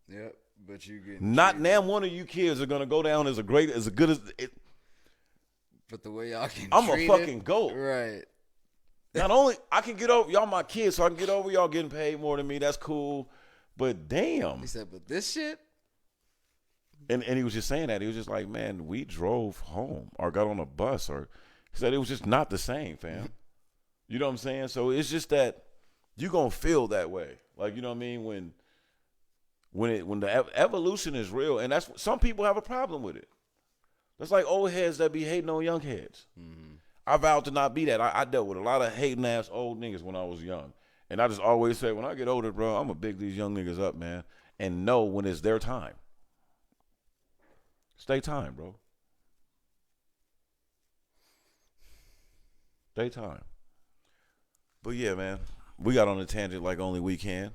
Yep, but you get Not damn one of you kids are gonna go down as good as it. But the way y'all can I'm a treat fucking it, goat. right? Not only I can get over y'all, my kids, so I can get over y'all getting paid more than me. That's cool. But damn. He said, but this shit. And he was just saying that. He was just like, man, we drove home or got on a bus, or he said it was just not the same, fam. You know what I'm saying? So it's just that you gonna feel that way. Like, you know what I mean? When the evolution is real, and that's some people have a problem with it. That's like old heads that be hating on young heads. Mm-hmm. I vowed to not be that. I dealt with a lot of hating ass old niggas when I was young. And I just always say, when I get older, bro, I'm gonna big these young niggas up, man, and know when it's their time. Stay time, bro. Stay time. But yeah, man, we got on a tangent like only we can.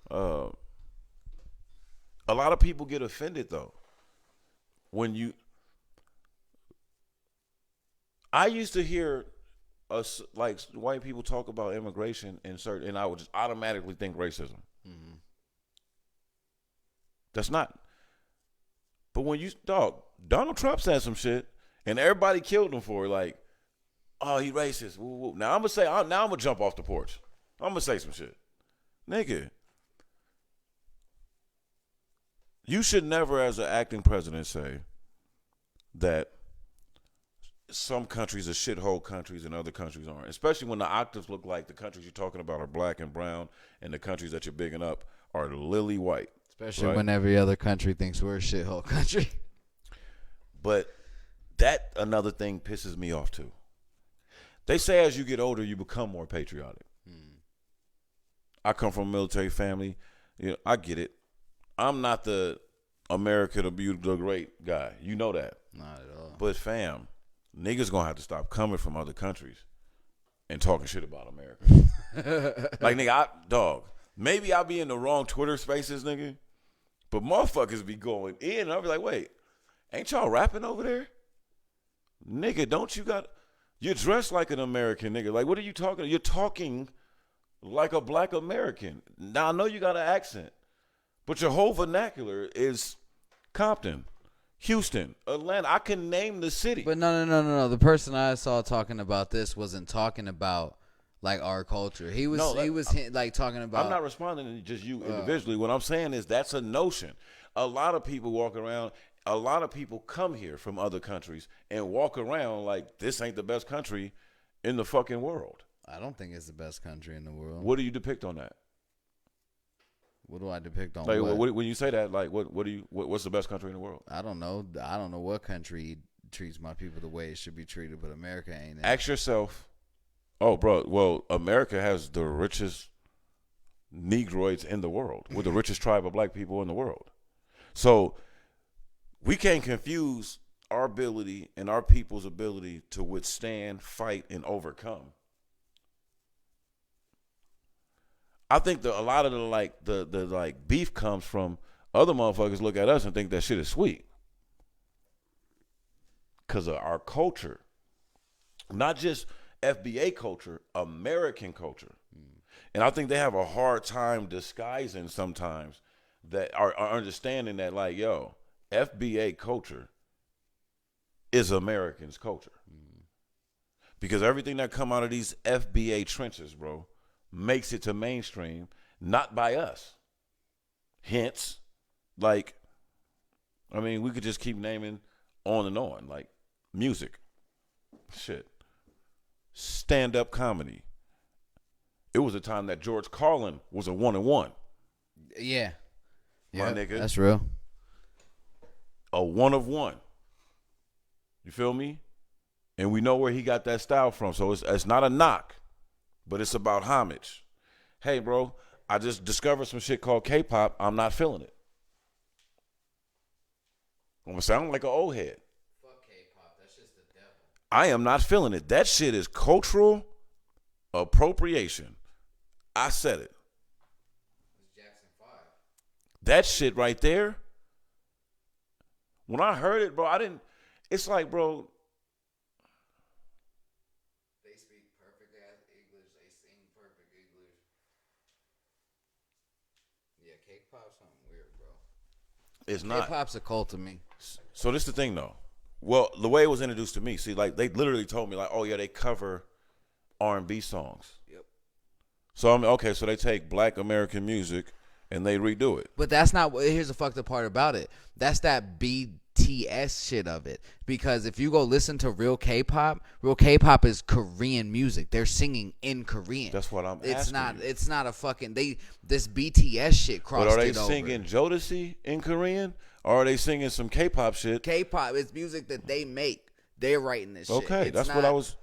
A lot of people get offended though. I used to hear us, like, white people talk about immigration and I would just automatically think racism. Mm-hmm. That's not. But when Donald Trump said some shit and everybody killed him for it, like, oh, he racist. Woo, woo. Now I'm gonna jump off the porch. I'm gonna say some shit. Nigga, you should never, as an acting president, say that some countries are shithole countries and other countries aren't. Especially when the octaves look like the countries you're talking about are black and brown, and the countries that you're bigging up are lily white. Especially when every other country thinks we're a shithole country. But that another thing pisses me off too. They say as you get older, you become more patriotic. I come from a military family. You know, I get it. I'm not the America the great guy. You know that. Not at all. But fam, niggas gonna have to stop coming from other countries and talking shit about America. Like, nigga, maybe I'll be in the wrong Twitter spaces, nigga. But motherfuckers be going in, and I'll be like, wait, ain't y'all rapping over there? Nigga, you're dressed like an American, nigga. Like, what are you talking? You're talking like a black American. Now, I know you got an accent, but your whole vernacular is Compton, Houston, Atlanta. I can name the city. But no. The person I saw talking about this wasn't talking about, like, our culture. He was talking about. I'm not responding to just you individually. What I'm saying is that's a notion. A lot of people walk around. A lot of people come here from other countries and walk around like this ain't the best country in the fucking world. I don't think it's the best country in the world. What do you depict on that? What do I depict on? Like, what? When you say that, like, what's the best country in the world? I don't know. I don't know what country treats my people the way it should be treated, but America ain't. Ask yourself. Oh, bro. Well, America has the richest Negroids in the world. We're the richest tribe of black people in the world. So we can't confuse our ability and our people's ability to withstand, fight, and overcome. I think that a lot of the beef comes from other motherfuckers look at us and think that shit is sweet. Because of our culture. Not just FBA culture, American culture. And I think they have a hard time disguising sometimes that are understanding that, like, yo, FBA culture is Americans' culture. Because everything that come out of these FBA trenches, bro, makes it to mainstream, not by us. Hence, like, I mean, we could just keep naming on and on, like music. Shit. Stand-up comedy. It was a time that George Carlin was a 1-on-1. Yeah. My nigga. That's real. A 1-of-1. You feel me? And we know where he got that style from. So it's not a knock, but it's about homage. Hey, bro, I just discovered some shit called K-pop. I'm not feeling it. I'm going to sound like an old head. Fuck K-pop. That's just the devil. I am not feeling it. That shit is cultural appropriation. I said it. It's Jackson 5. That shit right there. When I heard it, bro, I didn't. It's like, bro. They speak perfect ass English. They sing perfect English. Yeah, K-pop's something weird, bro. It's not. K-pop's a cult to me. So this is the thing, though. Well, the way it was introduced to me, see, like they literally told me, like, oh yeah, they cover R&B songs. Yep. So I'm okay. So they take Black American music and they redo it. But that's not. Here's the fucked up part about it. That's that BTS shit of it. Because if you go listen to real K-pop is Korean music. They're singing in Korean. That's what I'm It's asking not. you. It's not a fucking. This BTS shit crossed But are they it over. singing Jodeci in Korean, or are they singing some K-pop shit? K-pop is music that they make. They're writing this shit. Okay, It's that's not, what I was.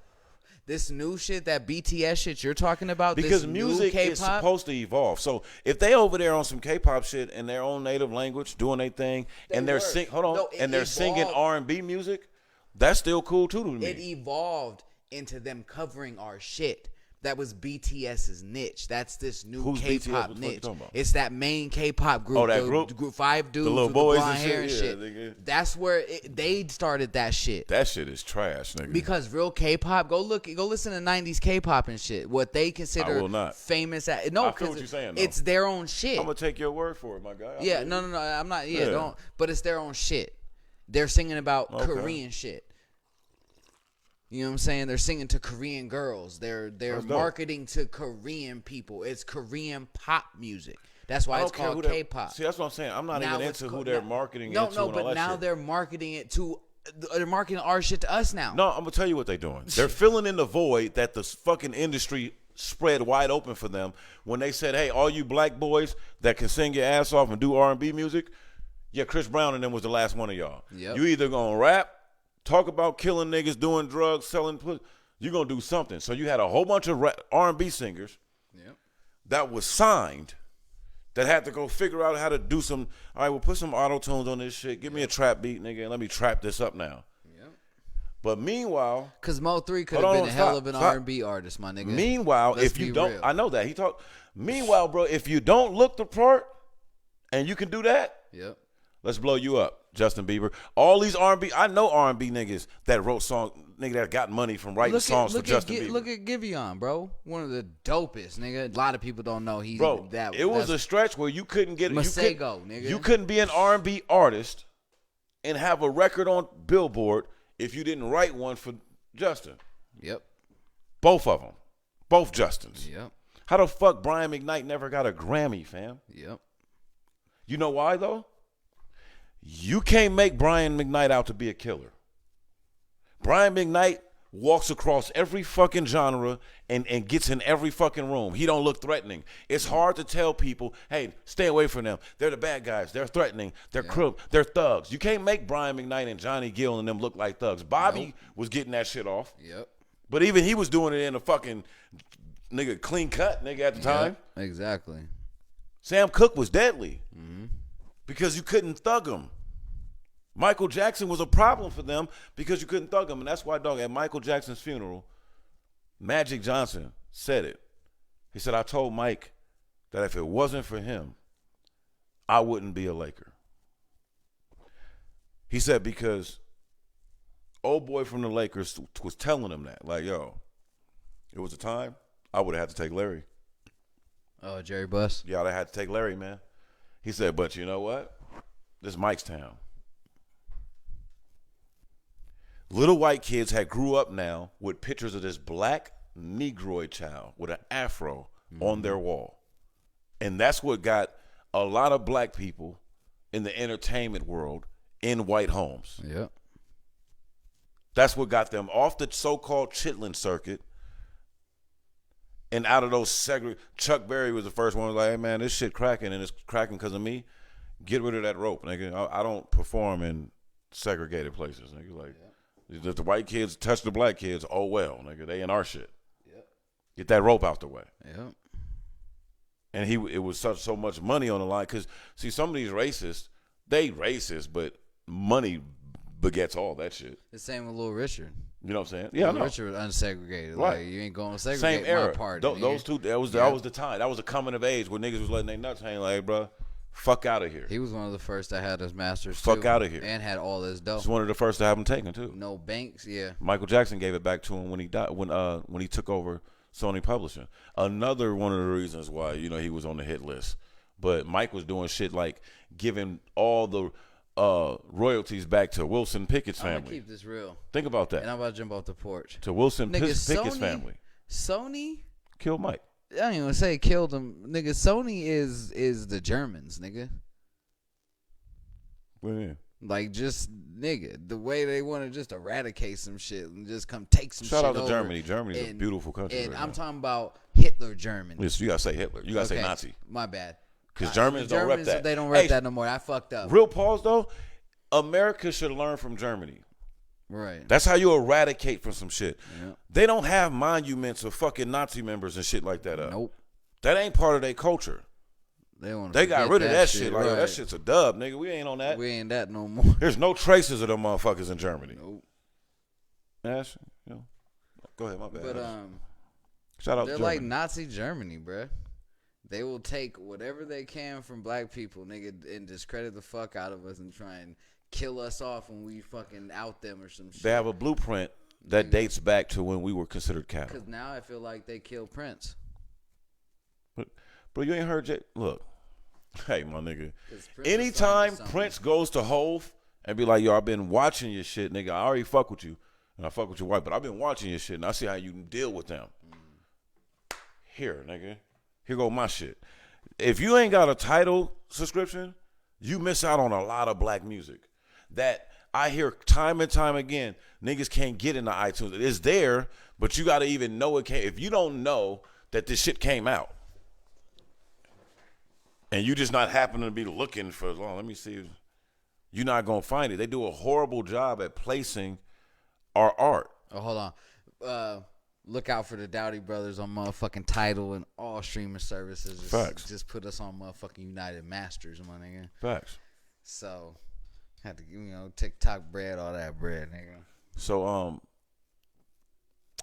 This new shit, that BTS shit you're talking about, Because this music new K-pop, is supposed to evolve. So if they over there on some K-pop shit in their own native language, doing their thing, and they're singing evolved. R&B music, that's still cool too to me. It evolved into them covering our shit. That was BTS's niche. That's this new Who's BTS? K-pop What the fuck you niche. talking about? It's that main K-pop group. Oh, that the group? 5 dudes little with boys the blonde and hair and shit? shit. Yeah, nigga. That's where they started that shit. That shit is trash, nigga. Because real K-pop, go listen to 90s K-pop and shit. What they consider I will not. famous. No, I feel because what you're saying, though. it's their own shit. I'm gonna take your word for it, my guy. Yeah, no, I'm not. Yeah, Yeah. don't. But it's their own shit. They're singing about Okay. Korean shit. You know what I'm saying? They're singing to Korean girls. They're That's dope. marketing to Korean people. It's Korean pop music. That's why I it's don't care called who they're- K-pop. See, that's what I'm saying. I'm not Now even it's into who called- they're now- marketing No, into no, and all but that now shit. they're marketing it to. They're marketing our shit to us now. No, I'm gonna tell you what they're doing. They're filling in the void that the fucking industry spread wide open for them when they said, "Hey, all you black boys that can sing your ass off and do R&B music, yeah, Chris Brown and them was the last one of y'all. Yep. You either gonna rap, talk about killing niggas, doing drugs, selling pussy, you gonna do something." So you had a whole bunch of R&B singers Yep. that was signed that had to go figure out how to do some. All right, we'll put some auto tunes on this shit. Give me a trap beat, nigga, and let me trap this up now. Yep. But meanwhile. Because Mo 3 could Hold have on, been a hell stop, of an stop. R&B artist, my nigga. Meanwhile, Let's if you be don't, real. I know that he talked. Meanwhile, bro, if you don't look the part and you can do that, Yep. let's blow you up, Justin Bieber. All these R&B, I know R&B niggas that wrote songs, nigga that got money from writing songs for Justin Bieber. Look at Giveon, bro. One of the dopest, nigga. A lot of people don't know he's Bro, that. it was a that's- stretch where you couldn't get Masego, nigga. You couldn't be an R&B artist and have a record on Billboard if you didn't write one for Justin. Yep. Both of them, both Justins. Yep. How the fuck Brian McKnight never got a Grammy, fam? Yep. You know why though? You can't make Brian McKnight out to be a killer. Brian McKnight walks across every fucking genre and gets in every fucking room. He don't look threatening. It's hard to tell people, hey, stay away from them. They're the bad guys. They're threatening. They're crook. They're thugs. You can't make Brian McKnight and Johnny Gill and them look like thugs. Bobby was getting that shit off. Yep. But even he was doing it in a fucking nigga clean cut nigga at the time. Yep. Exactly. Sam Cooke was deadly because you couldn't thug him. Michael Jackson was a problem for them because you couldn't thug him. And that's why, dog, at Michael Jackson's funeral, Magic Johnson said it. He said, I told Mike that if it wasn't for him, I wouldn't be a Laker. He said because old boy from the Lakers was telling him that. Like, yo, it was a time I would have had to take Larry. Oh, Jerry Buss. Y'all had to take Larry, man. He said, but you know what? This is Mike's town. Little white kids had grew up now with pictures of this black Negroid child with an afro on their wall. And that's what got a lot of black people in the entertainment world in white homes. Yep. That's what got them off the so-called Chitlin circuit and out of those Chuck Berry was the first one who was like, hey, man, this shit cracking, and it's cracking because of me. Get rid of that rope, nigga. I don't perform in segregated places, nigga. Like, if the white kids touch the black kids, oh well, nigga. They in our shit. Yep. Get that rope out the way. Yep. And it was so much money on the line. Because, see, some of these racists, they racist, but money begets all that shit. The same with Little Richard. You know what I'm saying? Yeah, I know. Richard was unsegregated. Right. Like, you ain't going to segregate Same era. my part. Those two, that was the time. That was the coming of age where niggas was letting their nuts hang like, bro, fuck out of here. He was one of the first that had his masters, Fuck out of here. And had all this dough. He's one of the first to have them taken, too. No banks, yeah. Michael Jackson gave it back to him when he died, when he took over Sony Publishing. Another one of the reasons why, you know, he was on the hit list. But Mike was doing shit like giving all the royalties back to Wilson Pickett's family. I'm gonna keep this real. Think about that. And I'm about to jump off the porch. To Wilson Pickett's Sony, family. Sony Killed Mike. I don't even say killed him. Nigga, Sony is the Germans, nigga. What do you mean? Like, just, nigga, the way they want to just eradicate some shit and just come take some shit Shout out to over. Germany. Germany's a beautiful country. And right I'm now. talking about Hitler Germany. Yes, you gotta say Hitler. You gotta say Nazi. My bad. Because Germans don't rep that. They don't rep that no more. I fucked up. Real pause, though. America should learn from Germany. Right. That's how you eradicate from some shit. Yep. They don't have monuments of fucking Nazi members and shit like that up. Nope. That ain't part of their culture. They got rid of that shit. Like, right. that shit's a dub, nigga. We ain't on that. We ain't that no more. There's no traces of them motherfuckers in Germany. Nope. Ash, you know. Go ahead, my bad. But shout out to they're Germany. like Nazi Germany, bruh. They will take whatever they can from black people, nigga, and discredit the fuck out of us and try and kill us off when we fucking out them or some shit. They have a blueprint that dates back to when we were considered cattle. Because now I feel like they killed Prince. But, bro, you ain't heard Jay. Look, hey, my nigga. Prince Anytime Prince goes to Hove and be like, yo, I've been watching your shit, nigga. I already fuck with you. And I fuck with your wife, but I've been watching your shit, and I see how you deal with them. Here, nigga. Here go my shit. If you ain't got a Tidal subscription, you miss out on a lot of black music that I hear time and time again. Niggas can't get into iTunes. It's there, but you got to even know it came. If you don't know that this shit came out, and you just not happen to be looking for, oh, let me see, you're not going to find it. They do a horrible job at placing our art. Oh, hold on. Look out for the Dowdy Brothers on motherfucking Tidal and all streaming services. Facts. Just put us on motherfucking United Masters, my nigga. Facts. So, had to, TikTok bread, all that bread, nigga. So,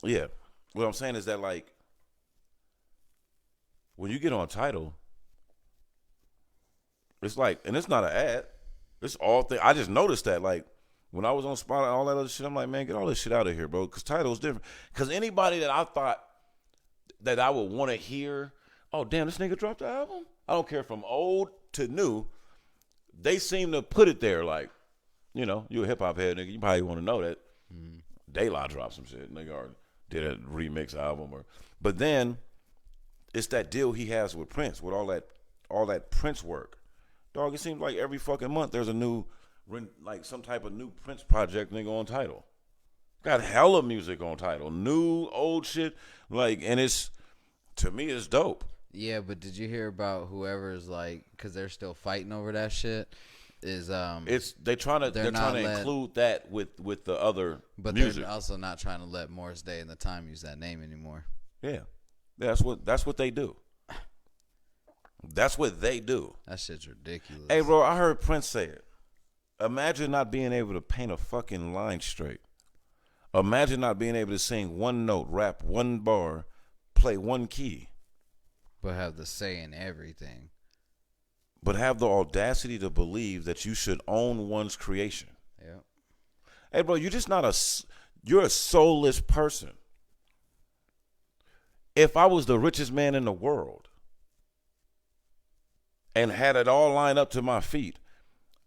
yeah. What I'm saying is that, like, when you get on Tidal, it's like, and it's not an ad. It's all thing. I just noticed that, like, when I was on Spotify and all that other shit, I'm like, man, get all this shit out of here, bro. Because Tidal's different. Because anybody that I thought that I would want to hear, oh, damn, this nigga dropped the album? I don't care from old to new. They seem to put it there like, you a hip-hop head, nigga. You probably want to know that. De La dropped some shit, nigga, or did a remix album. But then it's that deal he has with Prince, with all that Prince work. Dog, it seems like every fucking month there's a new, like some type of new Prince project nigga on Tidal. Got hella music on Tidal. New, old shit. Like, and to me, it's dope. Yeah, but did you hear about whoever's like, because they're still fighting over that shit? They're trying to include that with the other but music. They're also not trying to let Morris Day and the Time use that name anymore. Yeah, that's what they do. That's what they do. That shit's ridiculous. Hey, bro, I heard Prince say it. Imagine not being able to paint a fucking line straight. Imagine not being able to sing one note, rap one bar, play one key. But have the say in everything. But have the audacity to believe that you should own one's creation. Yeah. Hey, bro, you're just you're a soulless person. If I was the richest man in the world and had it all lined up to my feet,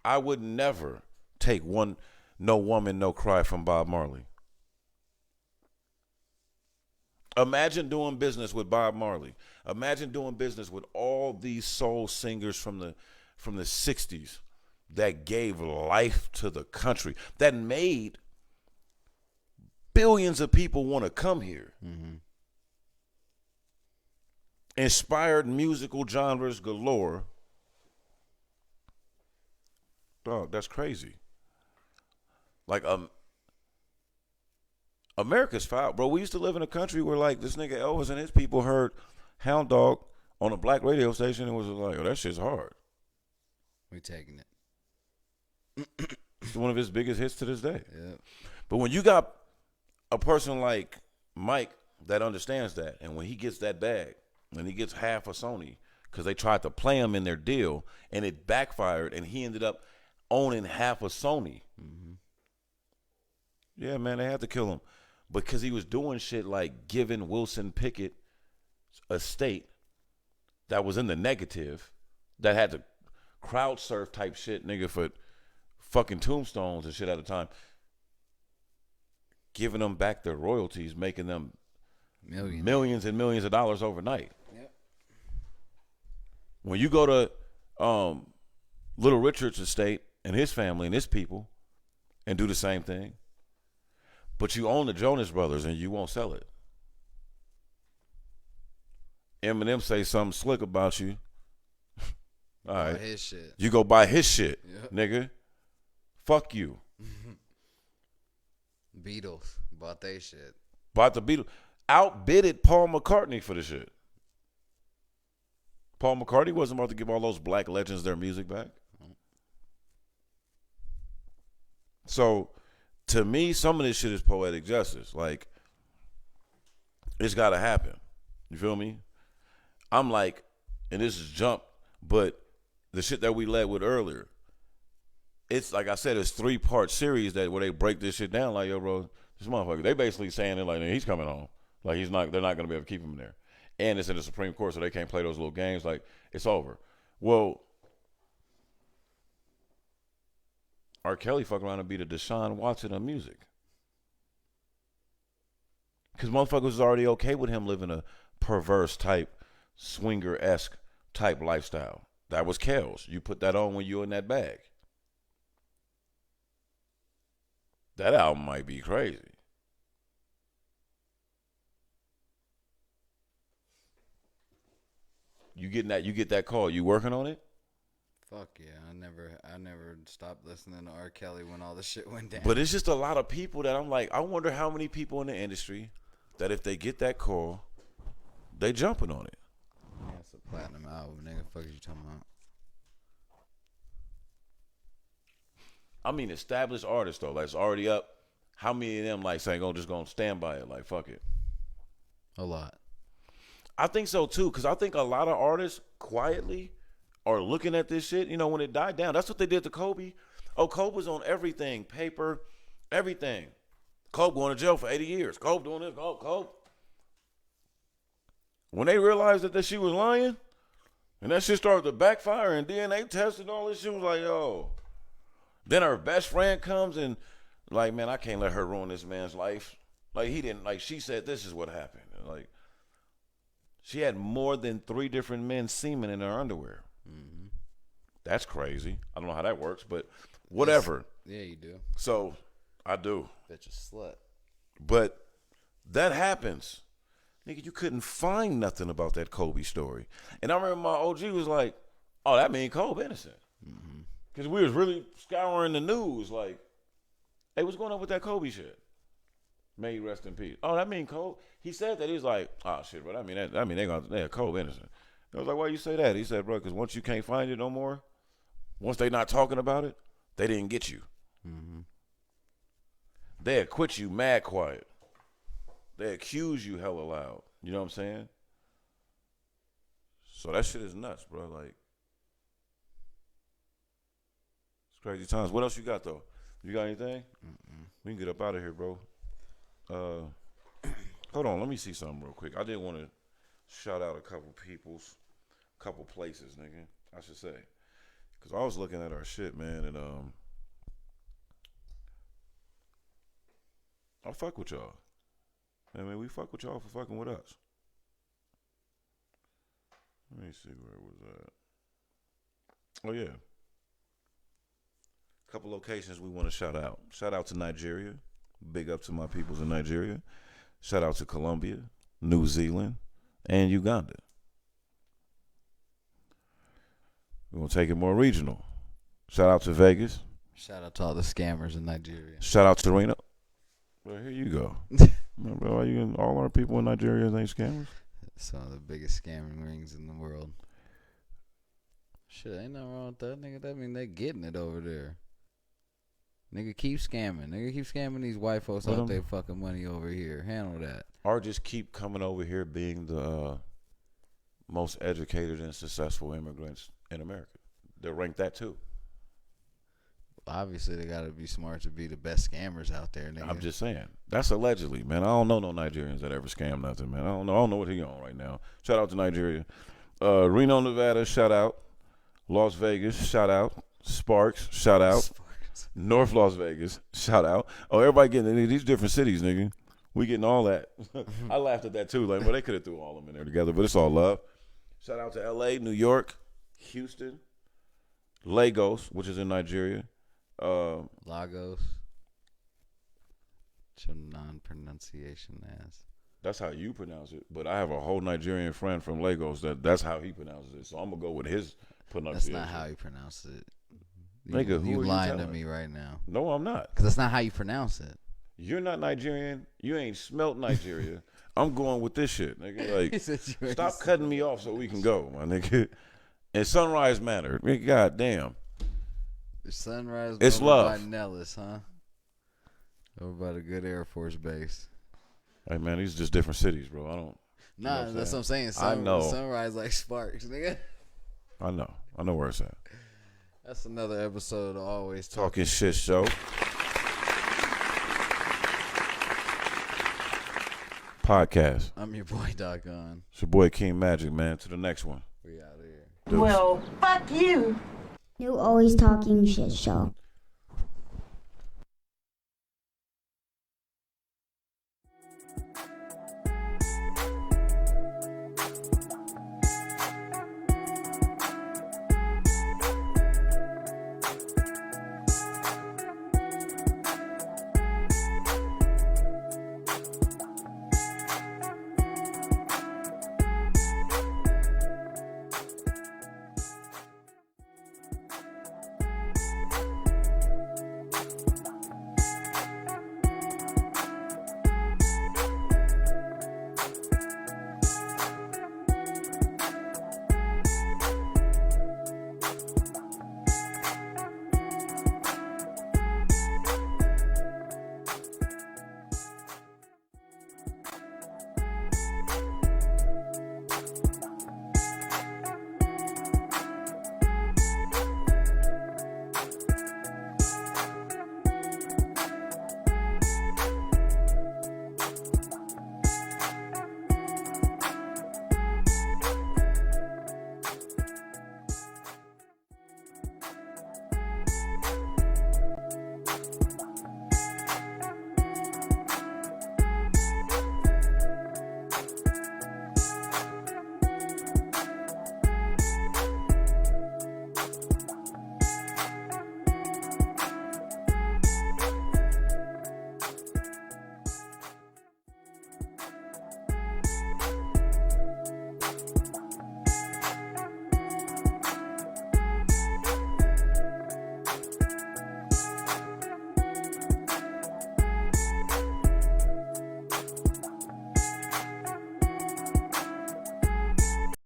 I would never take No Woman, No Cry from Bob Marley. Imagine doing business with Bob Marley. Imagine doing business with all these soul singers from the 60s that gave life to the country, that made billions of people want to come here. Mm-hmm. Inspired musical genres galore. Dog, that's crazy. Like, America's foul, bro. We used to live in a country where, like, this nigga Elvis and his people heard Hound Dog on a black radio station and was like, oh, that shit's hard. We taking it. It's one of his biggest hits to this day. Yep. But when you got a person like Mike that understands that, and when he gets that bag, and he gets half a Sony, because they tried to play him in their deal, and it backfired, and he ended up owning half a Sony. Mm-hmm. Yeah, man, they had to kill him. Because he was doing shit like giving Wilson Pickett a state that was in the negative, that had to crowd surf type shit, nigga, for fucking tombstones and shit at a time. Giving them back their royalties, making them millions and millions of dollars overnight. Yep. When you go to Little Richard's estate and his family and his people and do the same thing, but you own the Jonas Brothers and you won't sell it. Eminem say something slick about you. All right. His shit. You go buy his shit, Yep. nigga. Fuck you. Beatles bought they shit. Bought the Beatles. Outbidded Paul McCartney for the shit. Paul McCartney wasn't about to give all those black legends their music back. So, to me, some of this shit is poetic justice. Like, it's got to happen. You feel me? I'm like, and this is jump, but the shit that we led with earlier, it's like I said, it's 3-part series where they break this shit down. Like, yo, bro, this motherfucker, they basically saying it like, he's coming home. Like, they're not going to be able to keep him there. And it's in the Supreme Court, so they can't play those little games. Like, it's over. Well, R. Kelly fuck around and be the Deshaun Watson of music. Because motherfuckers was already okay with him living a perverse type, swinger-esque type lifestyle. That was Kel's. You put that on when you're in that bag. That album might be crazy. You get that call. You working on it? Fuck yeah. I never stopped listening to R. Kelly when all the shit went down. But it's just a lot of people that I'm like, I wonder how many people in the industry that if they get that call, they jumping on it. Yeah, it's a platinum album, nigga. Fuck is you talking about? I mean, established artists though, like it's already up. How many of them like saying, "Oh, just gonna stand by it"? Like, fuck it. A lot. I think so too, because I think a lot of artists quietly are looking at this shit. You know, when it died down, that's what they did to Kobe. Oh, Kobe was on everything, paper, everything. Kobe going to jail for 80 years. Kobe doing this. Kobe. When they realized that she was lying, and that shit started to backfire, and DNA tested and all this shit, was like, yo. Then her best friend comes and like, man, I can't let her ruin this man's life. Like, he didn't, like, she said this is what happened. And like, she had more than 3 different men's semen in her underwear. Mm-hmm. That's crazy. I don't know how that works, but whatever. Yeah, you do. So, I do. Bitch a slut. But that happens. Nigga, you couldn't find nothing about that Kobe story. And I remember my OG was like, oh, that mean Kobe innocent. Because we was really scouring the news like, hey, what's going on with that Kobe shit? May he rest in peace. Oh, that mean Kobe? He said that. He was like, oh, shit, bro. I mean, they're Kobe innocent. I was like, why you say that? He said, bro, because once you can't find it no more, once they not talking about it, they didn't get you. Mm-hmm. They acquit you mad quiet. They accuse you hella loud. You know what I'm saying? So that shit is nuts, bro. Like, it's crazy times. What else you got, though? You got anything? Mm-mm. We can get up out of here, bro. Hold on. Let me see something real quick. I did want to shout out a couple places, nigga, I should say. Because I was looking at our shit, man, and I fuck with y'all. I mean, we fuck with y'all for fucking with us. Let me see where it was at. Oh, yeah. Couple locations we want to shout out. Shout out to Nigeria. Big up to my peoples in Nigeria. Shout out to Colombia, New Zealand, and Uganda. We're going to take it more regional. Shout out to Vegas. Shout out to all the scammers in Nigeria. Shout out to Reno. Well, here you go. Bro, are you all our people in Nigeria ain't scammers? Some of the biggest scamming rings in the world. Shit, ain't nothing wrong with that, nigga. That mean they getting it over there. Nigga, keep scamming. Nigga, keep scamming these white folks out their fucking money over here. Handle that. Or just keep coming over here being the most educated and successful immigrants in America. They'll rank that too. Obviously, they gotta be smart to be the best scammers out there, nigga. I'm just saying. That's allegedly, man. I don't know no Nigerians that ever scam nothing, man. I don't know what he on right now. Shout out to Nigeria. Reno, Nevada, shout out. Las Vegas, shout out. Sparks, shout out. Sparks. North Las Vegas, shout out. Oh, everybody getting these different cities, nigga. We getting all that. I laughed at that too. Like, well, they could have threw all of them in there together, but it's all love. Shout out to L.A., New York, Houston, Lagos, which is in Nigeria. Lagos. Your non-pronunciation ass. That's how you pronounce it. But I have a whole Nigerian friend from Lagos that's how he pronounces it. So I'm going to go with his pronunciation. That's not how he pronounces it. Nigga, who you are you lying to telling? me right now. No, I'm not. Because that's not how you pronounce it. You're not Nigerian. You ain't smelt Nigeria. I'm going with this shit, nigga. He said you Like, ain't stop cutting me off so we can go, my nigga. And Sunrise Manor. Nigga, goddamn. Sunrise. It's over love. by Nellis, huh? Over by the good Air Force base. Hey, man, these are just different cities, bro. I don't. Nah, what I'm that's what I'm saying. I know. Sunrise like Sparks, nigga. I know where it's at. That's another episode of Always Talking Shit Show. Podcast. I'm your boy, Talkin. It's your boy King Magic, man. To the next one. We out here. Deuce. Well, fuck you. New Always Talking Shit Show.